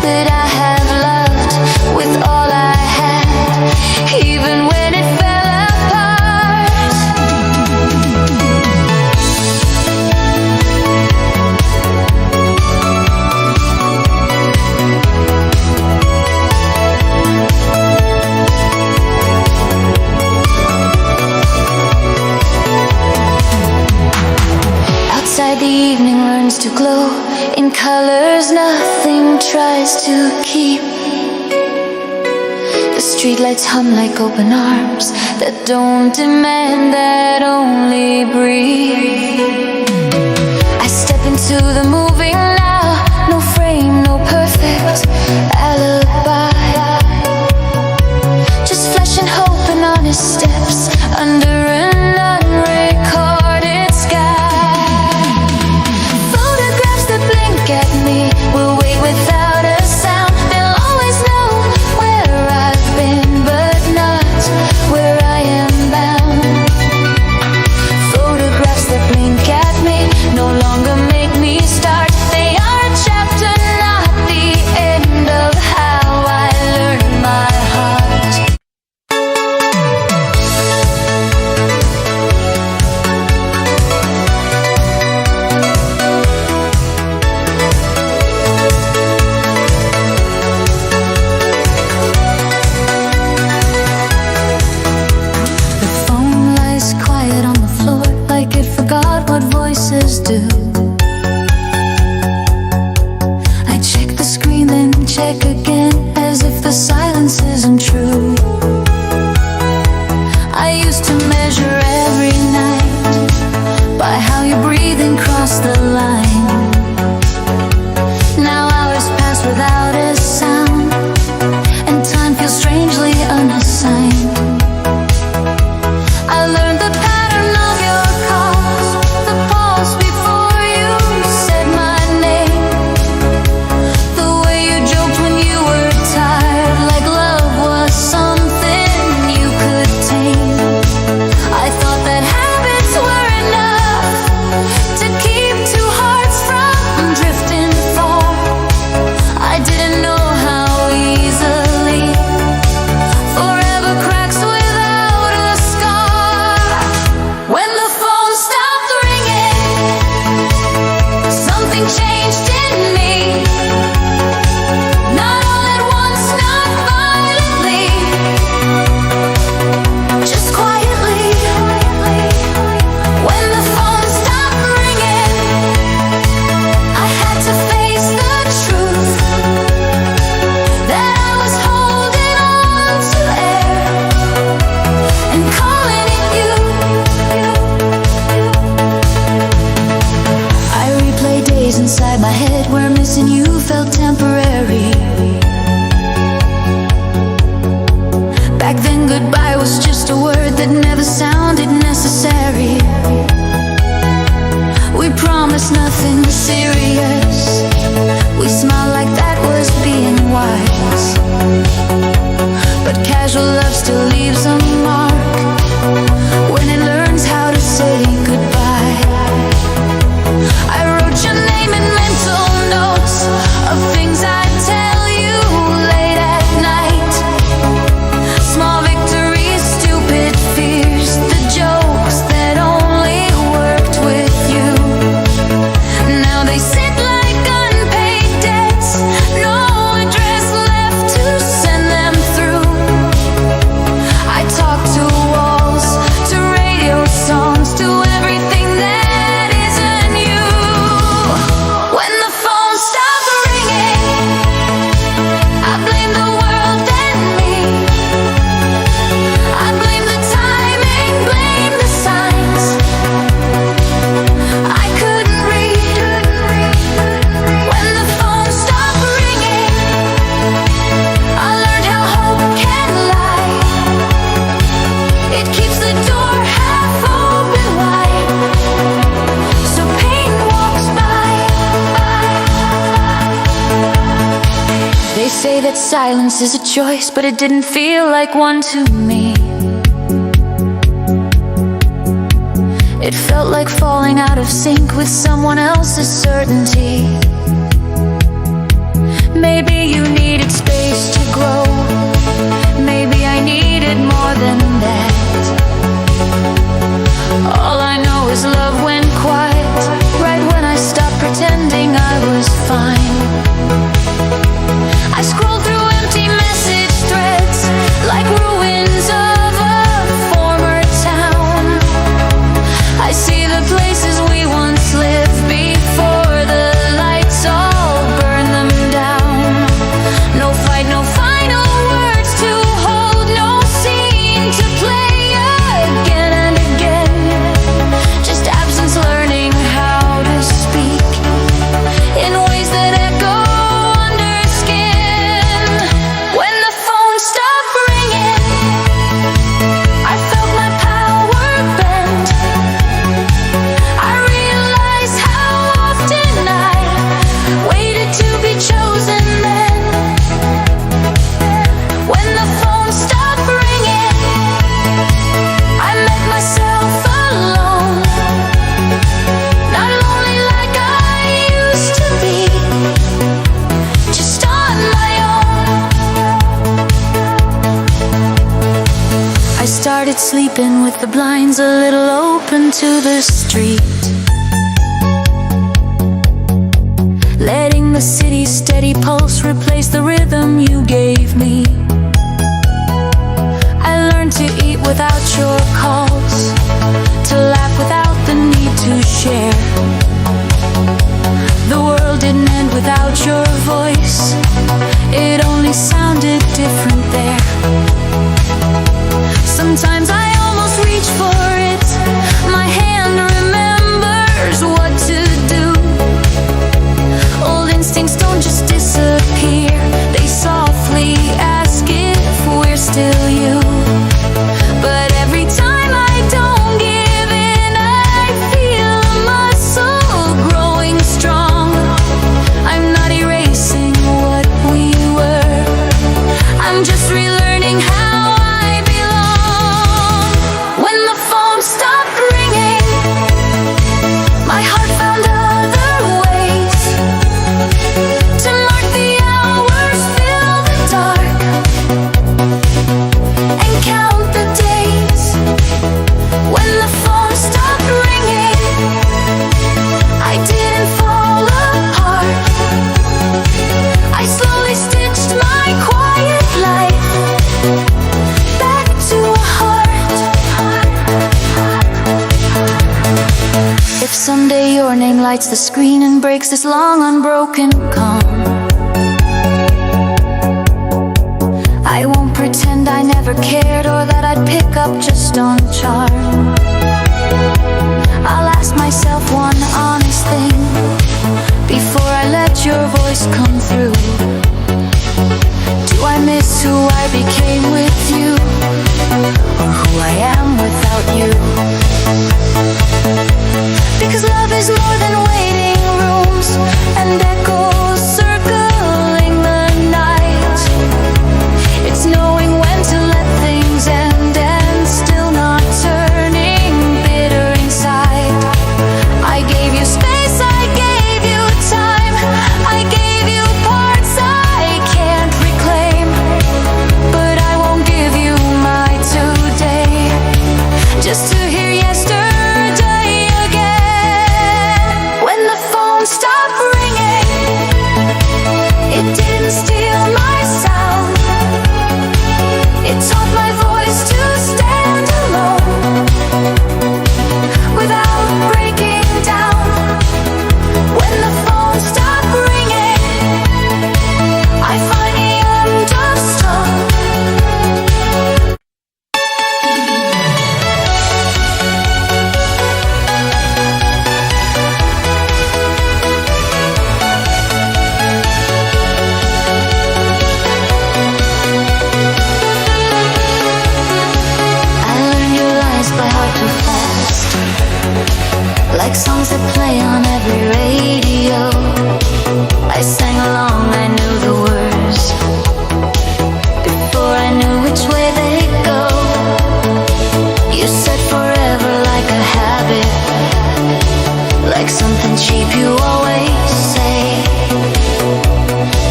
that I have loved with all I had, even when it fell apart. Outside the evening learns to glow in colors nothing tries to keep. The streetlights hum like open arms that don't demand, that only breathe. I step into the moving now, no frame, no perfect alibi, just flesh and hope and honest steps under an unrecorded sky. Photographs that blink at me will wait without a sound. check again, as if the silence isn't true. I used to measure every night by how your breathing crossed the line. Now hours pass without a sound, and time feels strangely unassigned. I learned the pattern of your calls, the pause before you said my name, the way you joked when you were tired, like love was something you could tame. I thought that habits were enough to keep two hearts from drifting far. I didn't know how easily forever cracks without a scar. When the phone stopped ringing, something changed in me. Not all at once, not violently, just quietly. When the phone stopped ringing, I had to face the truth that I was holding on to air and calling it you. I replay days inside my head where missing you felt temporary. Back then goodbye was just a word that never sounded necessary. We promised nothing serious, we smiled like that was being wise. But casual love still leaves a mark when it learns how to say goodbye. I wrote your name in mental notes of things I'd tell you late at night. Small victories, stupid fears, the jokes that only worked with you. Now they sit like unpaid debts, no address left to send them through. I talk to walls, to radio songs, to everything that isn't you. When the phone stopped ringing, I blame the world and me. I blame the timing, blame the signs I couldn't read. When the phone stopped ringing, I learned how hope can lie. It keeps the door half open wide, so pain walks by. They say that silence is a choice, but it didn't feel like one to me. It felt like falling out of sync with someone else's certainty. Maybe you needed space to grow, maybe I needed more than that. All I know is love went quiet right when I stopped pretending I was fine. I scrolled through empty message threads like ruins of a former town. I see the places we once lived before the lights all burn them down. No fight, no final words to hold, no scene to play again and again. Just absence learning how to speak in ways that echo under skin. When the phone stopped ringing, I felt my power bend. I realized how often I waited to be chosen then. When the phone stopped ringing, I met myself alone. Not lonely like I used to be, just on my own. I started sleeping with the blinds a little open to the street, letting the city's steady pulse replace the rhythm you gave me. I learned to eat without your calls, to laugh without the need to share. The world didn't end without your voice, just relearning how I belong. When the phone stopped ringing, my heart found other ways to mark the hours, fill the dark, and count the days. When the phone stopped ringing, I didn't fall apart. I slowly stitched my quiet life back to a heart. If someday your name lights the screen and breaks this long unbroken calm, I won't pretend I never cared or that I'd pick up just on charm. I'll ask myself one honest thing before I let your voice come through. Do I miss who I became with you, or who I am without you? Because love is more than waiting rooms and echoes circling the night. It's knowing when to let things end and still not turning bitter inside. I gave you space, I gave you time, I gave you parts I can't reclaim, but I won't give you my today just to hear yesterday again. When the phone stopped ringing, it didn't steal my sound. It taught my voice to stand alone without breaking down. When the phone stopped ringing, I finally understood. I learned your lies by heart too fast, like songs that play on every radio. I sang along, I knew the words before I knew which way they'd go. You said forever like a habit, like something cheap you always say.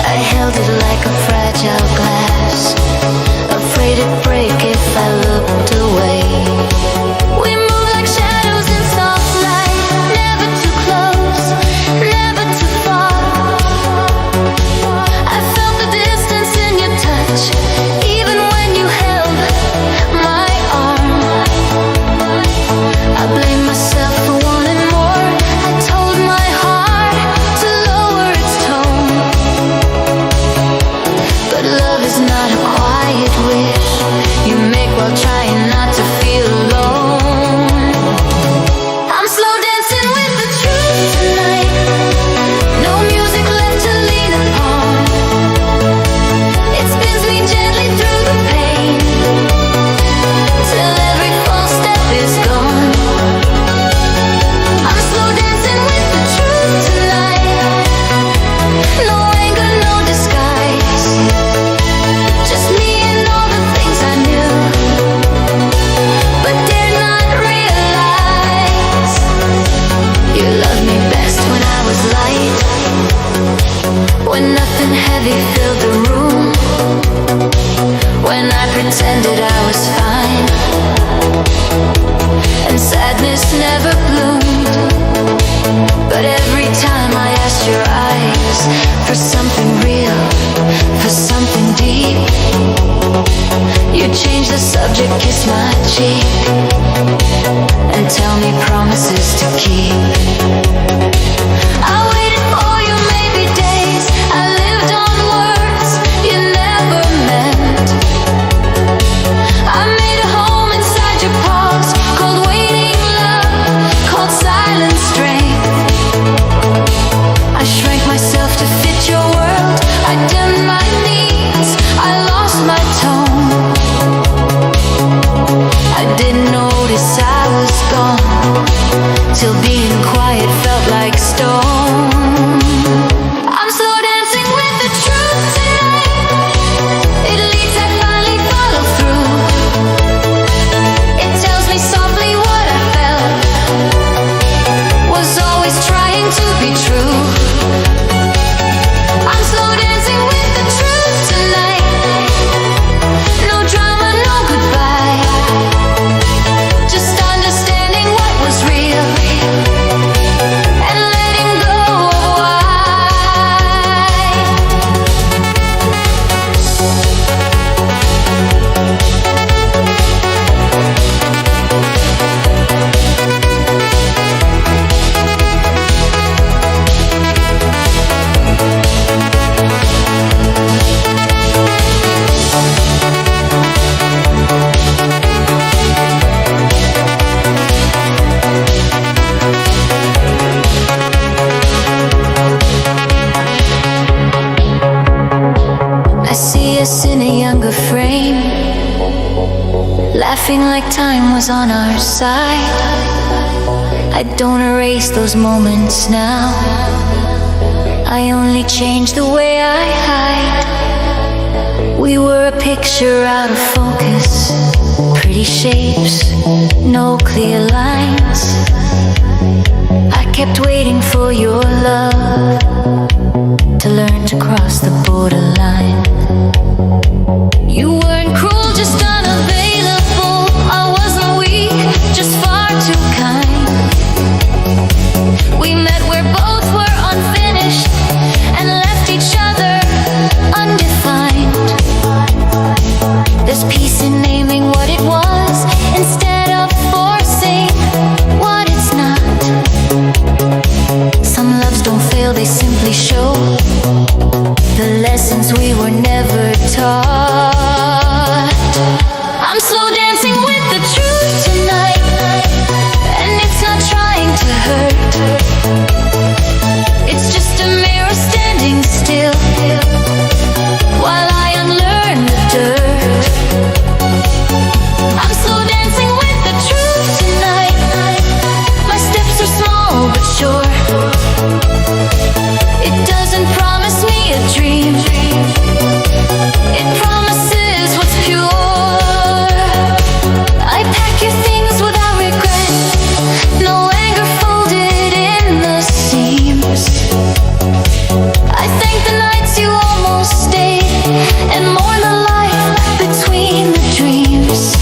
I held it like a fragile glass, afraid it'd break if I looked away. We move like shadows in soft light, never too close, never too far. I felt the distance in your touch, even when you held my arm. I blame myself for wanting more. I told my heart to lower its tone, but love is not a quiet wish you make while trying not to feel alone. I'm slow dancing with the truth tonight, no music left to lean upon. It spins me gently through the pain till every false step is gone. I'm slow dancing with the truth tonight, no anger, no disguise, just me and all the things I knew, but dare not realize. You loved me best when I was light, when nothing heavy filled the room, when I pretended I was fine, and sadness never bloomed. But every time I asked your eyes for something real, for something deep, you changed the subject, kiss my cheek, and tell me promises to keep. I waited for you maybe days, I lived on words you never meant. I made a home inside your palms, called waiting love, called silent strength. I shrank myself to fit your world, see us in a younger frame, laughing like time was on our side. I don't erase those moments now, I only change the way I hide. We were a picture out of focus, pretty shapes, no clear lines. I kept waiting for your love to learn to cross the borderline. You weren't cruel, just unavailable. I wasn't weak, just far too kind. We met where both were unfinished and left each other undefined. There's peace in naming what it was instead of forcing what it's not. Some loves don't fail, they simply show the lessons we were never taught. I'm slow dancing with the truth tonight, and it's not trying to hurt. It's just a mirror standing still while I unlearn the dirt. I'm slow dancing with the truth tonight. My steps are small but sure. It doesn't promise me a dream, it promises what's pure. I pack your things without regret, no anger folded in the seams. I thank the nights you almost stayed and mourn the life between the dreams.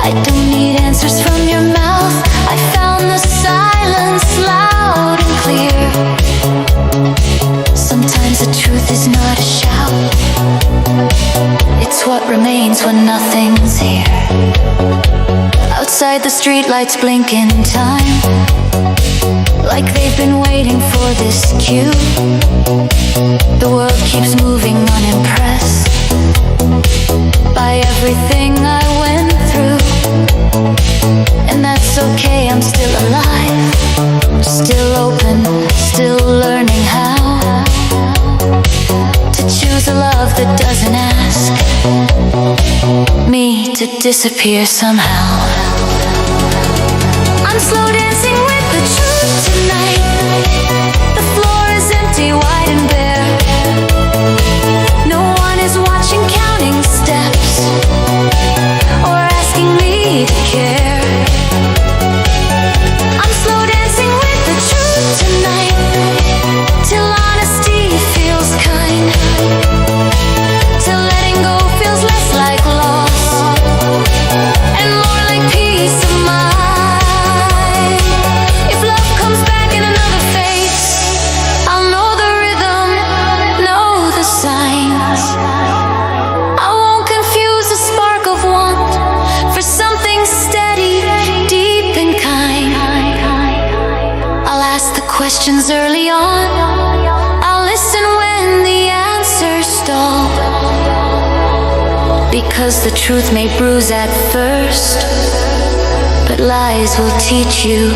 I don't need answers from your mouth, I found the silence loud and clear. Sometimes the truth is not a shout, it's what remains when nothing's here. Outside the streetlights blink in time, like they've been waiting for this cue. The world keeps moving unimpressed by everything I went through. And that's okay, I'm still alive, still open, still learning how to choose a love that doesn't ask me to disappear somehow. I'm slow dancing with the truth tonight. The floor is empty, wide and bare. No one is watching, counting steps, or asking me to care. I'm slow dancing with the truth tonight, till honesty feels kind, till letting go feels less like loss and more like peace of mind. If love comes back in another face, I'll know the rhythm, know the signs. I won't confuse the spark of want for something steady, deep and kind. I'll ask the questions early on, I'll listen when the answers stall, because the truth may bruise at first, but lies will teach you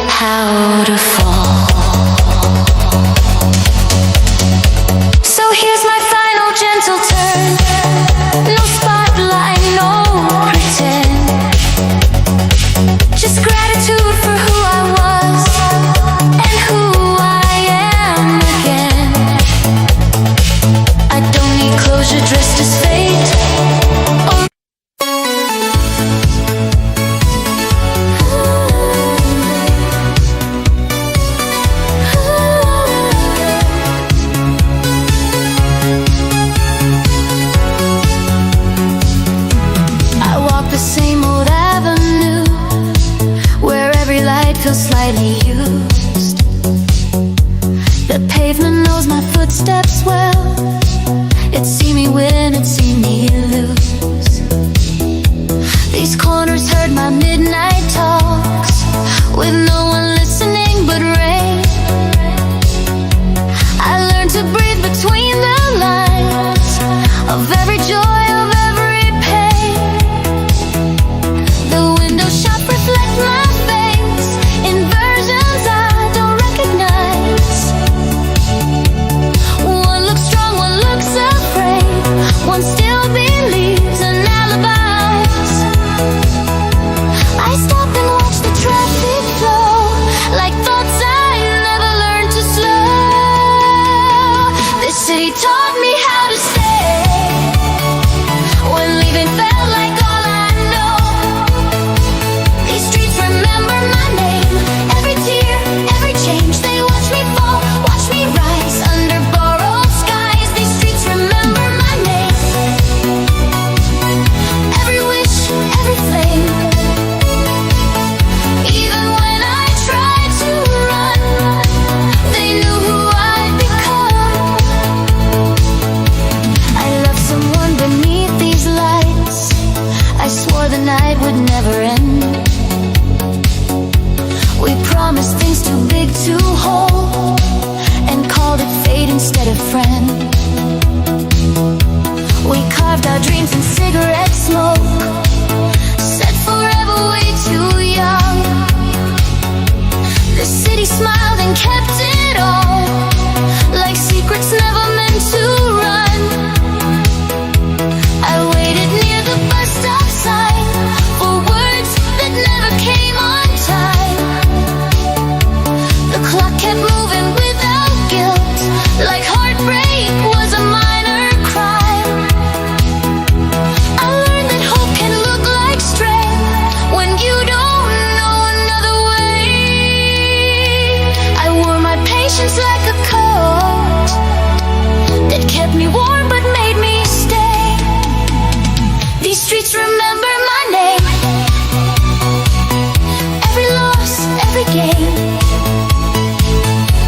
how to fall. So here's my final gentle turn, no spotlight, no pretend, just gratitude for who I was and who I am again. I don't need closure dressed as fate or I walk the same old avenue where every light feels slightly used. The pavement knows my footsteps well, it's seen me win, it's seen me lose. These corners heard my midnight talks with no one listening but rain. I learned to breathe between the lines of every joy, of every pain. The window shop reflects my face in versions I don't recognize. One looks strong, one One still believes in alibis. I stop and watch the traffic flow, like thoughts I never learned to slow. This city taught me how to stay when leaving felt like all I know. These streets remember my name, every tear, every change. They watch me fall, watch me rise under borrowed skies. These streets remember my name, every wish, every flame. Even when I tried to run, they knew who I'd become. I loved someone beneath these lights. I swore the night would never end. We promised things too big to hold and called it fate instead of friend. We carved our dreams in cigarette smoke, said forever way too young. The city smiled and kept it all, like secrets never meant to run. I waited near the bus stop sign for words that never came on time. The clock kept moving without guilt, like heartbreak was a minor crime. I learned that hope can look like strength when you don't know another way. I wore my patience like a coat that kept me warm but made me stay. These streets remember my name, every loss, every gain.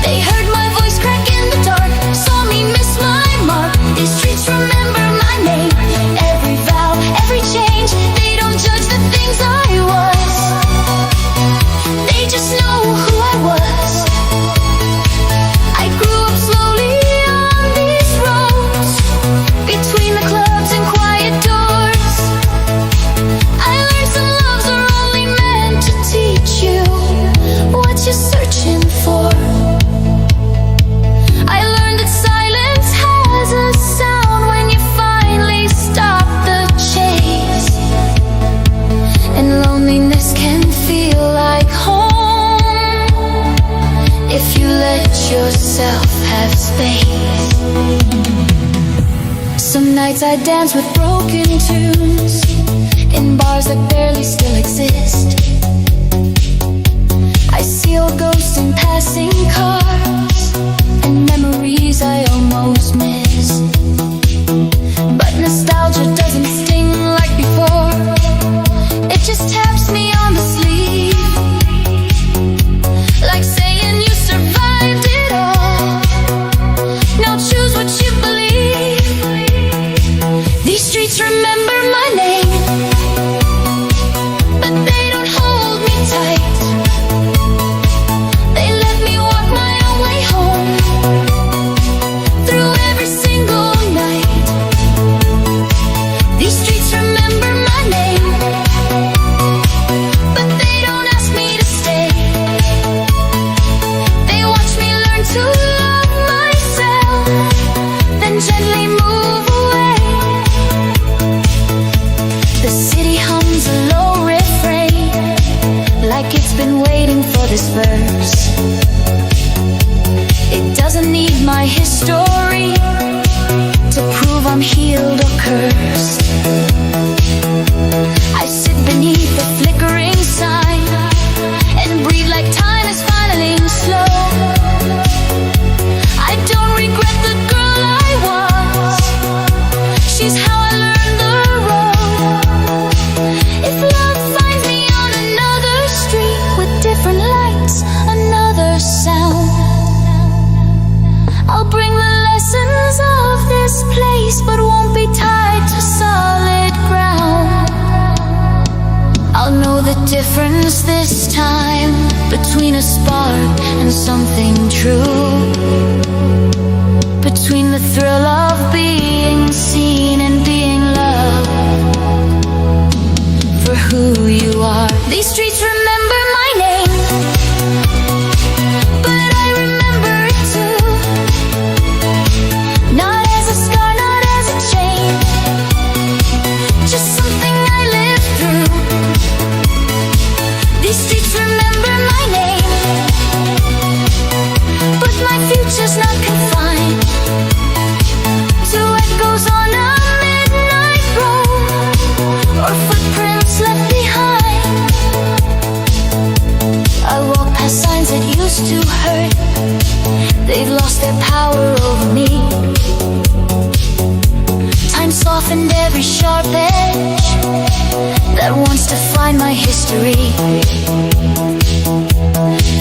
They heard my voice crack in the dark, saw me miss my mark. These streets remember my name, every vow, every change. They don't judge the things I was, they just know who I was. I grew up slowly on these roads, between the clubs and quiet doors. I learned some loves are only meant to teach you what you're searching for. I learned that silence has a sound when you finally stop the chase. And loneliness can feel like home if you let yourself have space. Some nights I dance with broken tunes in bars that barely still exist. I see old ghosts in passing cars and memories I almost miss. But nostalgia doesn't sting like before, it just taps me on the sleeve, like saying you survived it all. Now choose what you believe. These streets remember my name, but they don't hold me tight. They let me walk my own way home, through every single night. These streets remember my name, but they don't ask me to stay. They watch me learn to love myself, then gently move away. The city hums a low refrain, like it's been waiting for this verse. It doesn't need my history to prove I'm healed or cursed. I sit beneath the flickering sign and breathe like time is finally slow. I don't regret the girl I was, she's how I learned the road. If love finds me on another street with different lights, another sound, I'll bring the lessons of this place, but won't be tied to solid ground. I'll know the difference this time between a spark and something true, between the thrill of being seen and being loved for who you are. These streets remember my name, but I remember it too. Not as a scar, not as a chain, used to hurt, they've lost their power over me. Time softened every sharp edge that wants to find my history.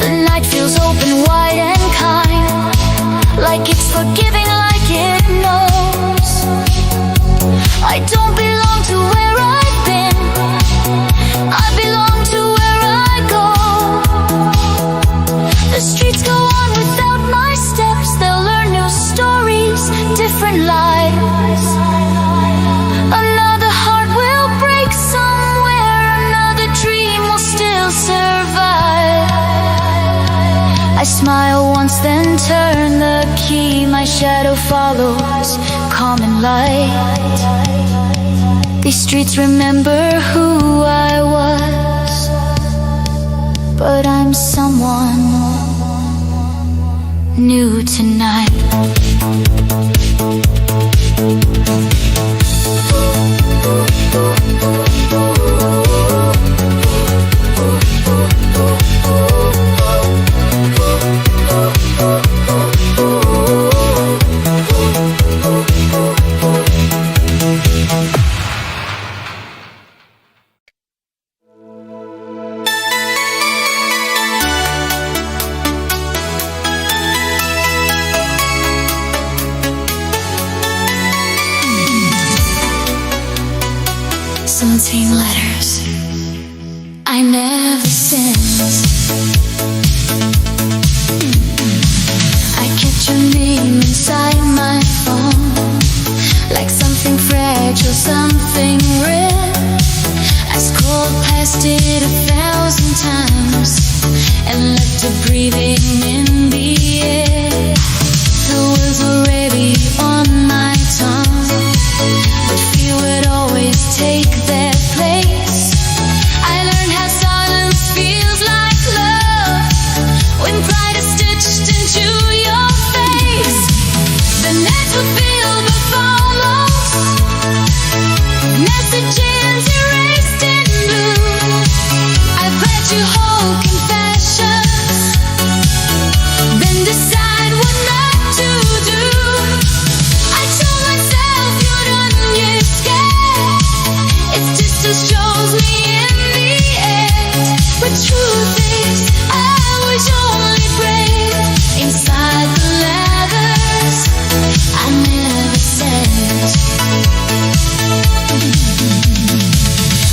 The night feels open, wide and kind, like it's forgiving, like it knows I don't belong to where I've been, I belong to where I go. The streets go on without my steps, they'll learn new stories, different lives. Another heart will break somewhere, another dream will still survive. I smile once, then turn the key, my shadow follows, calm and light. These streets remember who I was, but I'm someone new tonight. Unseen letters I never sent. I kept your name inside my phone, like something fragile, something rare. I scrolled past it 1,000 times and left it breathing in the air. The words were ready on my tongue, but fear would always take their place. I learned how silence feels like love, when pride is stitched into your face. The nets were filled with follows, messages erased in blue. I read you whole confessions, then decide what not to do. I told myself you'd understand, it's distance chose me in the end. But truth is, I was only brave inside the letters I never sent.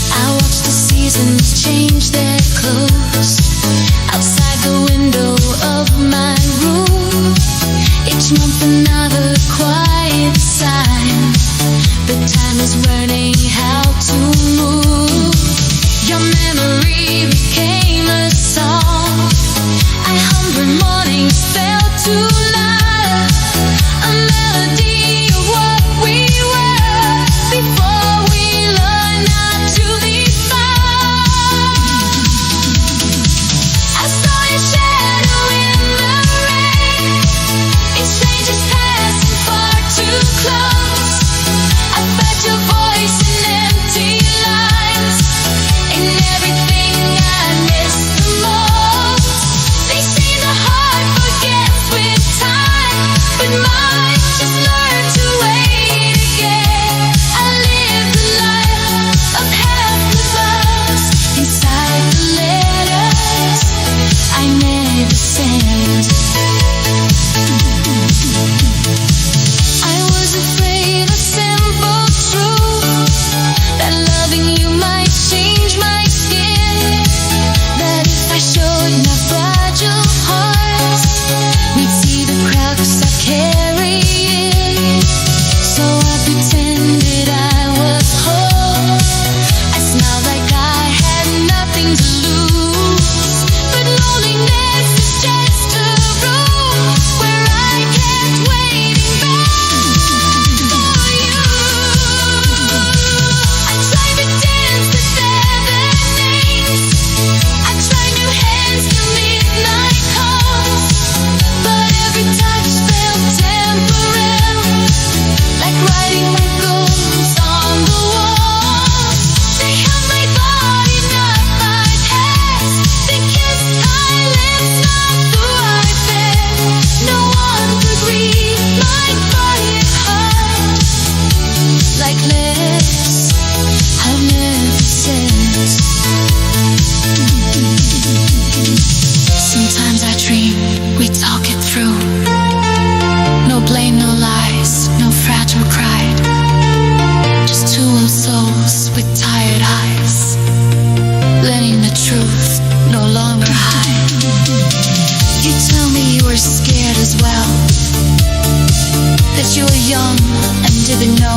I watched the seasons change their clothes outside the window of my room. Each month another quiet sign, but time is learning how to move. Your memory became a song I hummed when mornings felt too loud, a melody of what we were before we learned not to be found. I saw your shadow in the rain, it strangers passing far too close. I felt your voice in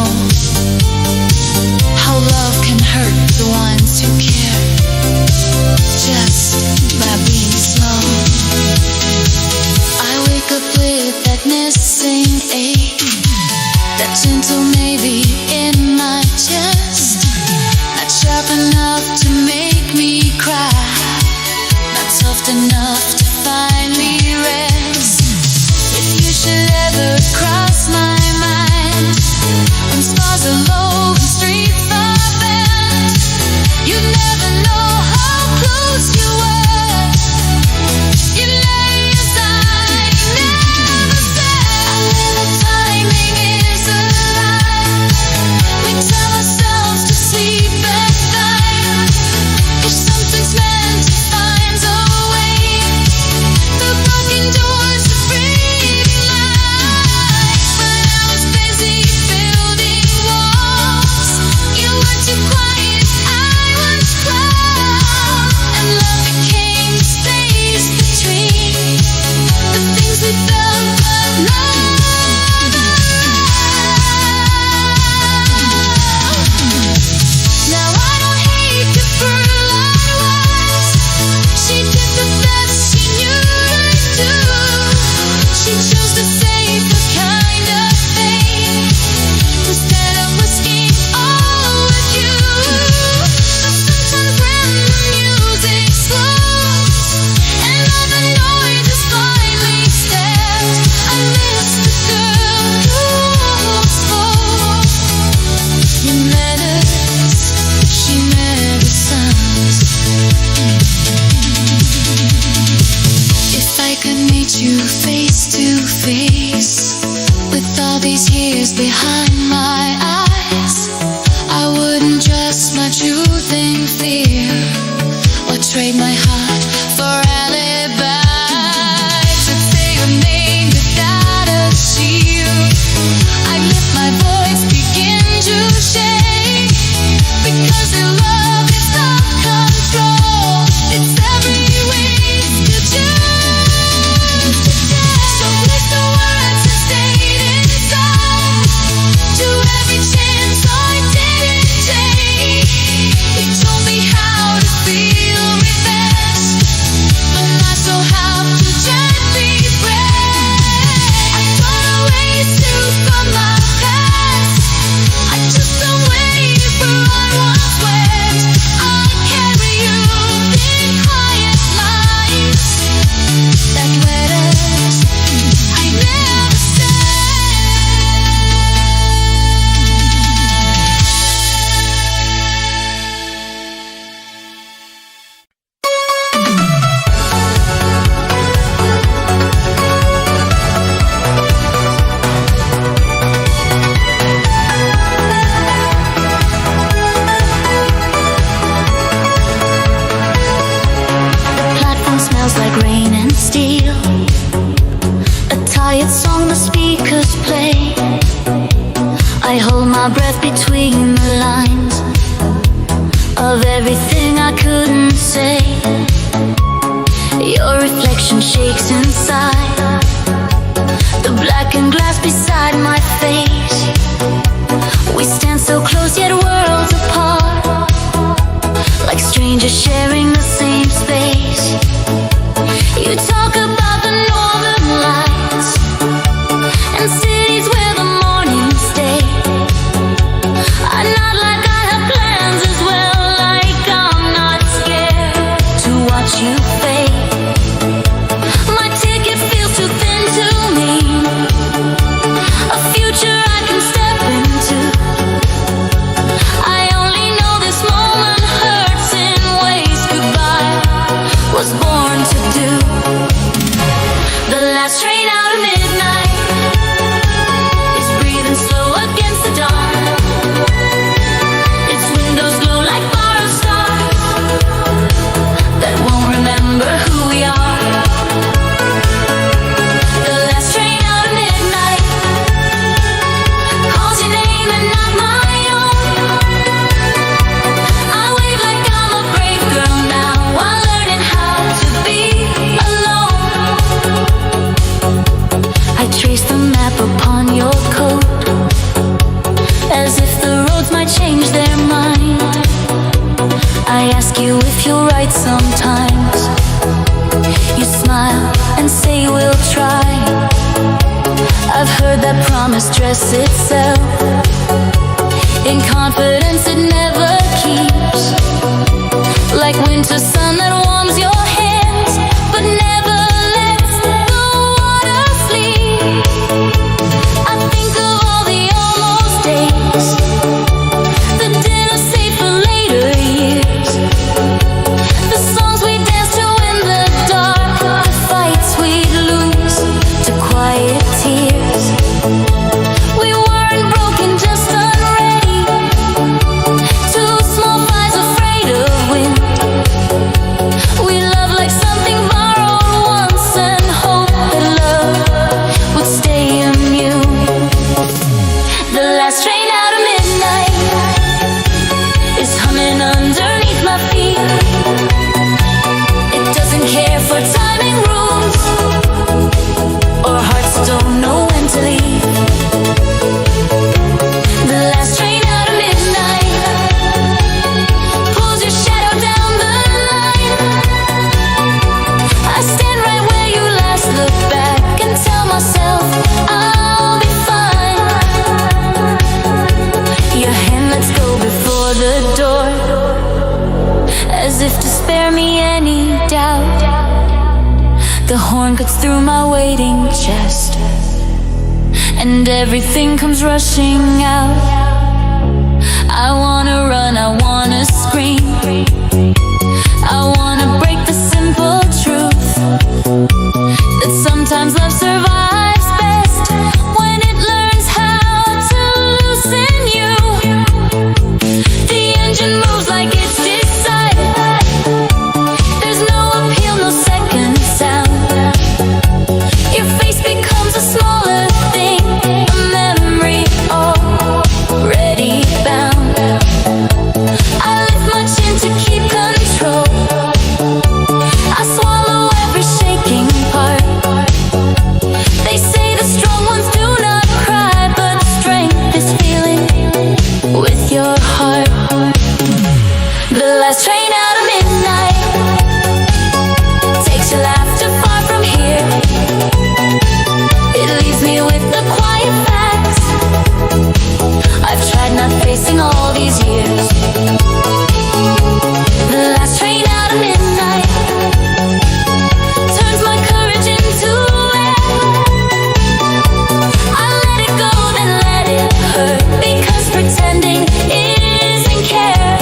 know how love can hurt the ones who care just by being slow. I wake up with that missing ache, that gentle maybe in my chest, not sharp enough to make me cry, not soft enough to finally rest. If you should ever cross my mind, when stars are low and streets are bent, you'd never know how close you were. You lay aside, never said. A little timing is alive. We tell ourselves to sleep at night. If something's meant to find a way, the broken doors are free light. When I was busy building walls, you were too quiet, I was proud, and love became the space between the things we felt but never loved. Now I don't hate the girl I was. She did the best she knew to do. She chose the safer kind of fate instead of risking all with you. But sometimes when the music slows and all the noise is finally stilled, I miss the girl who was full. You met us, she never sounds. If I could meet you face to face, with all these years behind my eyes, I wouldn't trust my truth in fear, or trade my heart for alibis. I'd say your name without a shield. I'd lift my voice, begin to shake, because your love is not control. It's every wasted chance to take. So with the words that stayed inside, to every chance I didn't take, you told me how to feel revenge, but not so how to gently break. I don't erase you from my past, I just don't wait for I once went. I carry you in quiet lies, that letters I never said. Platform smells like rain and steel. A tired song the speakers play. I hold my breath between the lines of everything I couldn't say. Your reflection shakes inside the blackened glass beside my face. We stand so close yet worlds apart, like strangers sharing the same space. You talk about the northern lights and cities where the mornings stay. I nod like I have plans as well, like I'm not scared to watch you fade. My ticket feels too thin to me, a future I fight sometimes. You smile and say we'll try. I've heard that promise dress itself in confidence it never keeps. Like winter sun that warms your hands but never lets the water sleep. I think of all the almost days, the dinner saved for later years, the songs we danced to in the dark, the fights we'd lose to quiet tears. We weren't broken, just unready. Two small fires afraid of wind. We loved like something borrowed once and hoped that love would stay immune. The last train out of midnight is humming underneath my feet. It doesn't care for timing rules or hearts that don't know when to leave. The last train out of midnight pulls your shadow down the line. I stand right where you last looked back and tell myself I'll be fine. Your hand lets go before the door, as if to spare me any doubt. The horn cuts through my waiting chest, and everything comes rushing out. I wanna run, I wanna scream, I wanna break the simple truth that sometimes love survives best when it learns how to loosen you. The engine moves like it's decided. There's no appeal, no second sound. Your face becomes a smaller thing, a memory already bound. I lift my chin to keep control. I swallow every shaking part. They say the strong ones do not cry, but strength is feeling with your heart. The last train out of midnight takes your laughter far from here. It leaves me with the quiet facts I've tried not facing all these years. The last train out of midnight turns my courage into air. I let it go, then let it hurt, because pretending isn't care.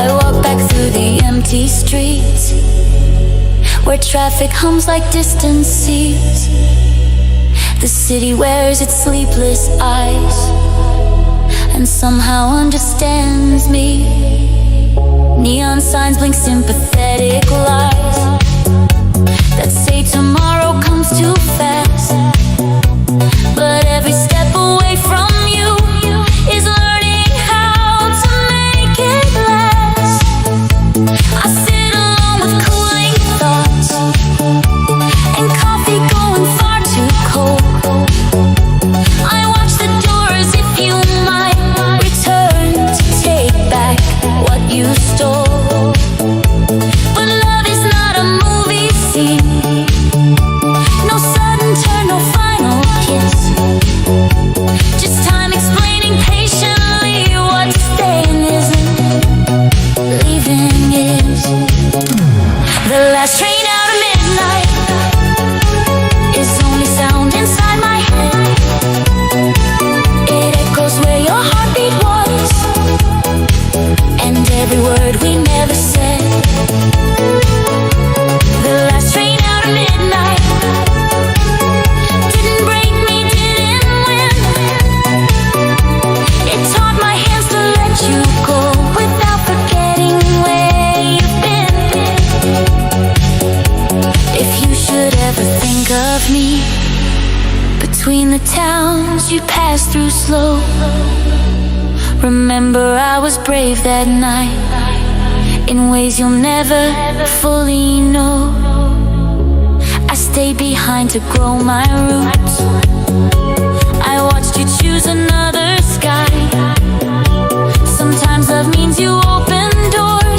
I walk back through the empty streets where traffic hums like distant seas. The city wears its sleepless eyes and somehow understands me. Neon signs blink sympathetic lies that say tomorrow comes too fast. But every step away from you is learning how to make it last. I sit alone with cooling thoughts and coffee going far too cold. I watch the door as if you might return to take back what you stole. But love is not a movie scene. No sudden turn, no final kiss. Just time explaining patiently what staying isn't, leaving is. The last train out of midnight is only sound inside my head. It echoes where your heartbeat was, and every word we never said. The last train out of midnight didn't break me, didn't win. It taught my hands to let you go without forgetting where you've been. If you should ever think of me between the towns you passed through slow, remember I was brave that night in ways you'll never fully know. I stayed behind to grow my roots. I watched you choose another sky. Sometimes love means you open doors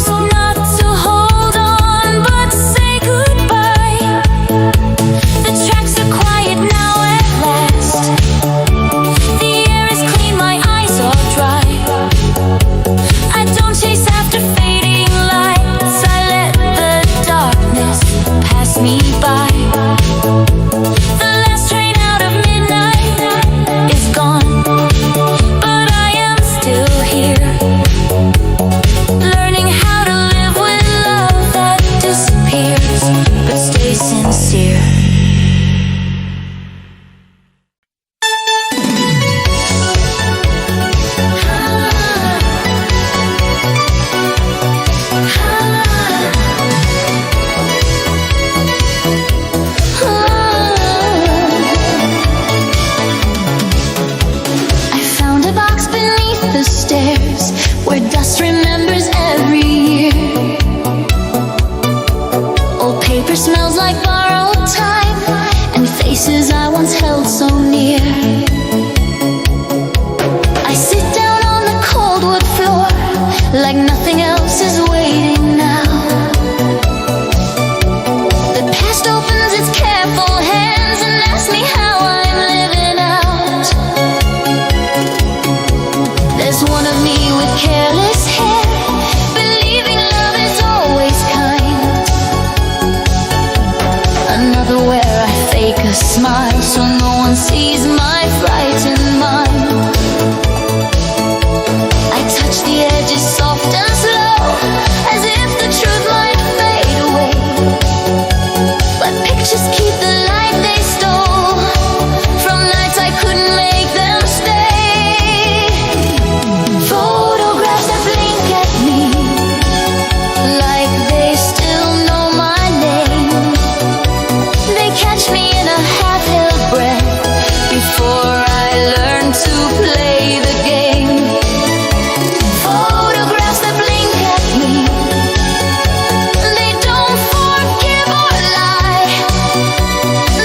where dust remembers every year. Old paper smells like borrowed time, and faces I once held so near. I sit down on the cold wood floor, like nothing else is waiting now. The past opens its careful hands and asks me how I'm living out. There's one of me with careless hair, believing love is always kind. Another where I fake a smile so no one sees my frightened mind. I touch the edges soft and slow, as if the truth might fade away. But pictures keep the light they stole from nights I couldn't make them stay. Photographs that blink at me like they still know my name. They catch me in a half-held breath before I learn to play the game. Photographs that blink at me, they don't forgive or lie.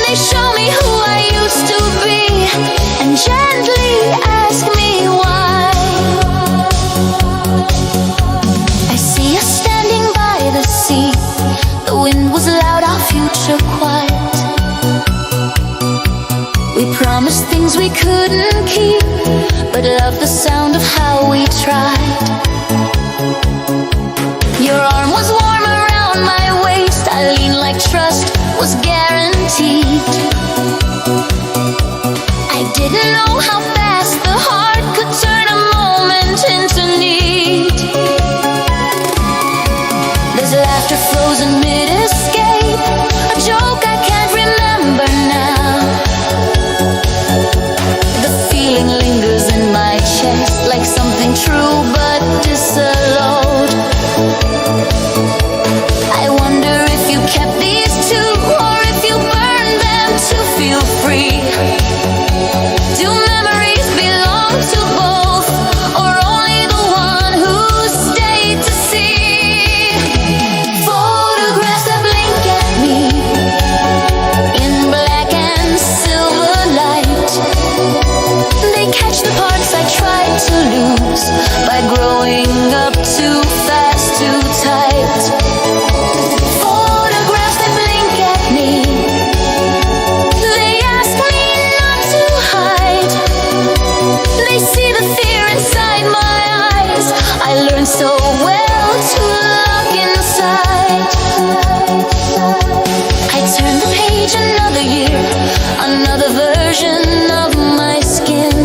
They show me who I used to be and gently ask me why. I see us standing by the sea. The wind was loud, our future quiet. We promised things we couldn't keep, but loved the sound of how we tried. Your arm was warm around my waist. I leaned like trust was guaranteed. I didn't know how fast the heart could turn a moment into need. There's laughter frozen mid-escape, a joke I can't remember now. The feeling lingers in my chest like something true but disallowed. I wonder if you kept these too, or if you burned them to feel free. Do memories belong to both, or only the one who stayed to see? Photographs that blink at me in black and silver light. They catch the parts I tried to lose by growing up too fast, too tight. Photographs that blink at me, they ask me not to hide. They see the fear inside my eyes. I learned so well to look inside. I turn the page, another year, another version of my skin.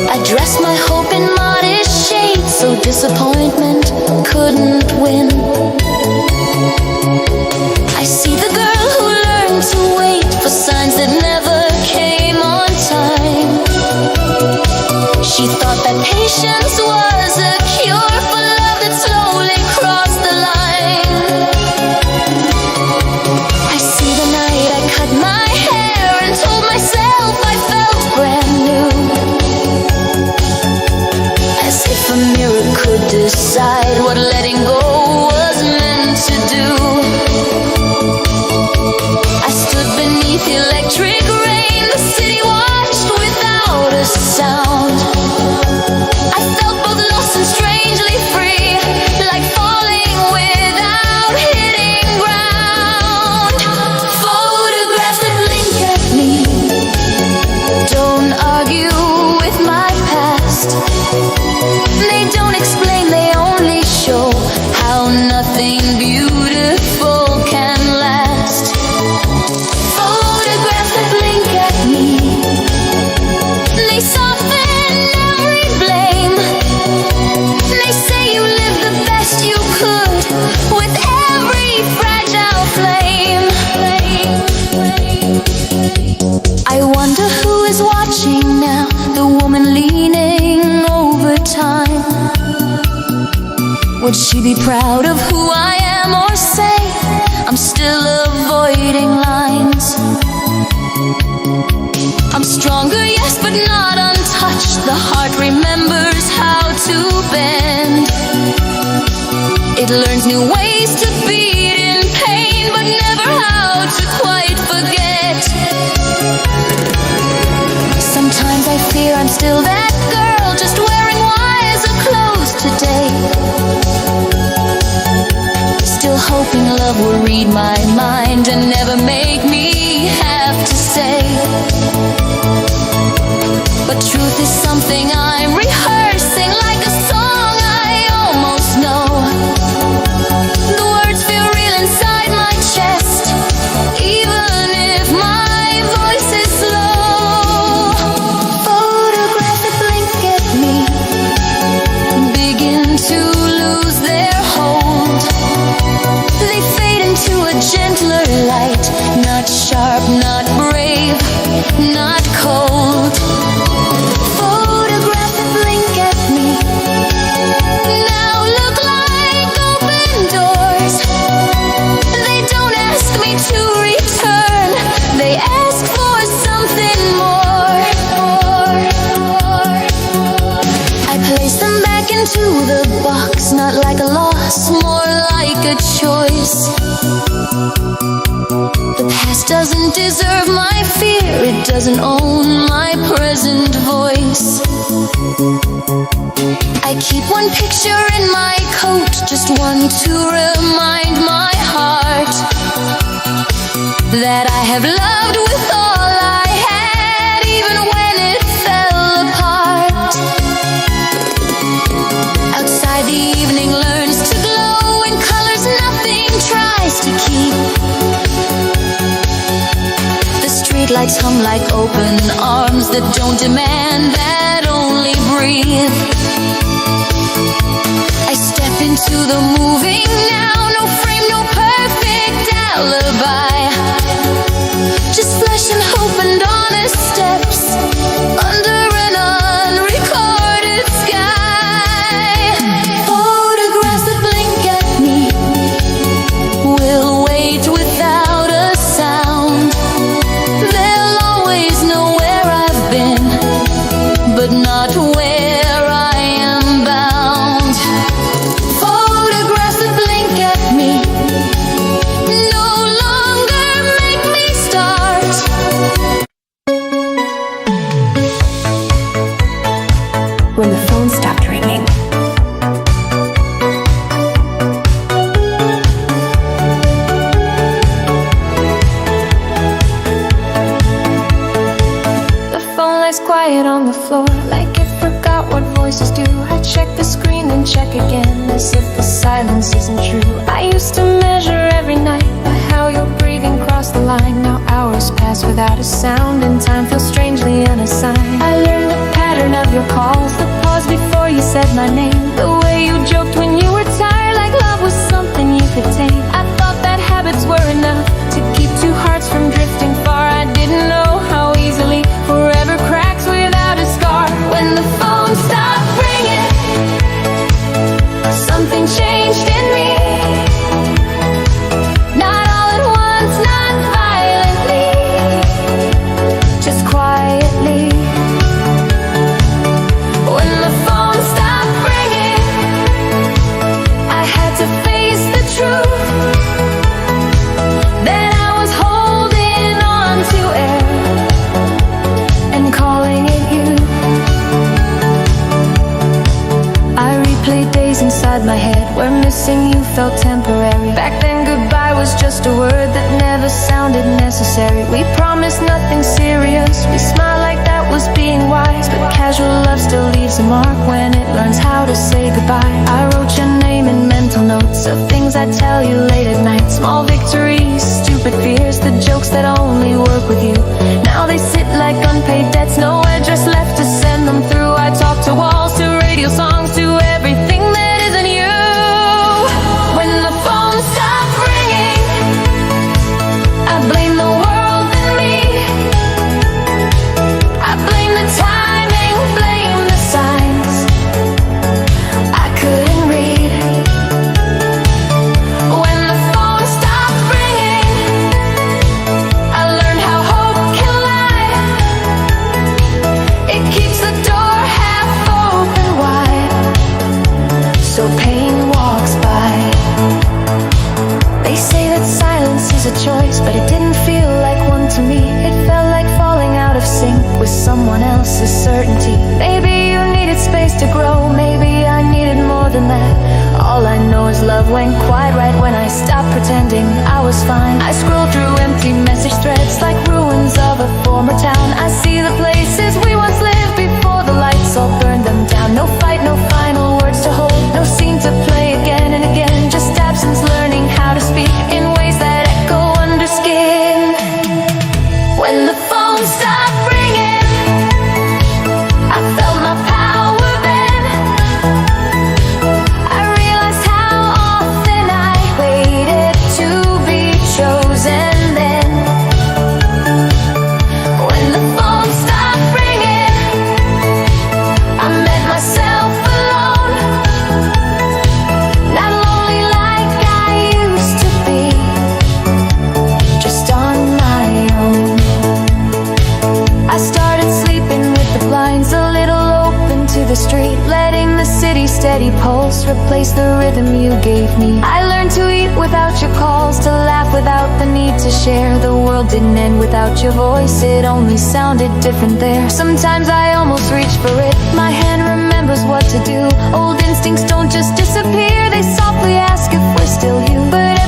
I dress my hope in modest shades so disappointment couldn't win. I see the girl who learned to wait for signs that never came on time. She thought that patience was a cure for love that slowly crossed the line. I see the night I cut my hair and told myself I felt brand new, as if a mirror could decide what letting go was meant to do. I stood beneath the electric rain. The city watched without a sound. I felt both lost and strangely free, like falling without hitting ground. Photographs that blink at me don't argue with my past. They don't explain, they only show how nothing beautiful can last. Photographs that blink at me, they soften every blame. They say you lived the best you could with every fragile flame. I wonder who is watching now, the woman leaning over time. Would she be proud of who I am, or say I'm still avoiding lines? I'm stronger, yes, but not untouched. The heart remembers It learns new ways to beat in pain, but never how to quite forget. Sometimes I fear I'm still that girl, just wearing wiser clothes today. Still hoping love will read my mind and never make me have to say. But truth is something I'm rehearsing like a song I almost know. The words feel real inside my chest, even if my voice is slow. Photographs that blink at me begin to lose their hold. They fade into a gentler light, not sharp, not brave, not cold. Photographs that blink at me now look like open doors. They don't ask me to return, they ask for something more. I place them back into the box, not like a loss, more like a choice. The past doesn't deserve my fear, it doesn't own my present voice. I keep one picture in my coat, just one to remind my heart that I have loved with all I had, even when it fell apart. Outside the evening learns to glow in colors nothing tries to keep. The streetlights hum like open arms that don't demand, that only breathe. I step into the moving now, no frame, no perfect alibi. Just flesh and hope and honest steps under an unrecorded sky. Photographs that blink at me will wait without a sound. They'll always know where I've been, but not where I am bound. Photographs that blink at me no longer make me start. When the phone stopped ringing, The phone lies quiet on the floor, like it forgot what voices do. I check the screen and check again, as if the silence isn't true. I used to measure every night by how your breathing crossed the line. Now hours pass without a sound, and time feels strangely unassigned. I learned the pattern of your calls, the pause before you said my name, the way you joked when you were tired, like love was something you could tame. I thought that habits were enough to keep two hearts from drifting far. I didn't know how easily forever cracks without a scar. When the phone stopped ringing, something changed in me. Not all at once, not violently, just quietly. When the phone stopped ringing, I had to face the truth that I was holding on to air and calling it you. I replayed days inside my head where missing you felt temporary. Back then goodbye was just a word that never sounded necessary. We promised nothing serious, we smiled like that was being wise, but casual love still leaves a mark when it learns how to say goodbye. I wrote your name in mental notes of things I tell you late at night. Small victories, stupid fears, the jokes that only work with you. Now they sit like unpaid debts, no address left to send them through. I talk to walls, to radio songs, to everything that isn't you. When the phone stopped ringing, I blame the world and me. I blame the timing, blame the signs I couldn't read. When the phone stopped ringing, I learned how hope can lie. this is certainty. Maybe you needed space to grow, maybe I needed more than that. All I know is love went quite right when I stopped pretending I was fine. I scroll through empty message threads like ruins of a former town. I see the places we once lived before the lights all burned them down. No fight, no final words to hold, no scene to play again and again. Just absence learning how to speak in ways that echo under skin. When the phone stopped ringing, I felt my power then. I realized how often I waited to be chosen then. When the phone stopped ringing, I met myself alone. Not lonely like I used to be, just on my own. I started sleeping with the blinds a little open to the street, letting the city steady pulse replace the rhythm you gave me. I learned to eat without your calls, to laugh without the need to share. The world didn't end without your voice, it only sounded different there. Sometimes I almost reach for it, my hand remembers what to do. Old instincts don't just disappear, they softly ask if we're still you. But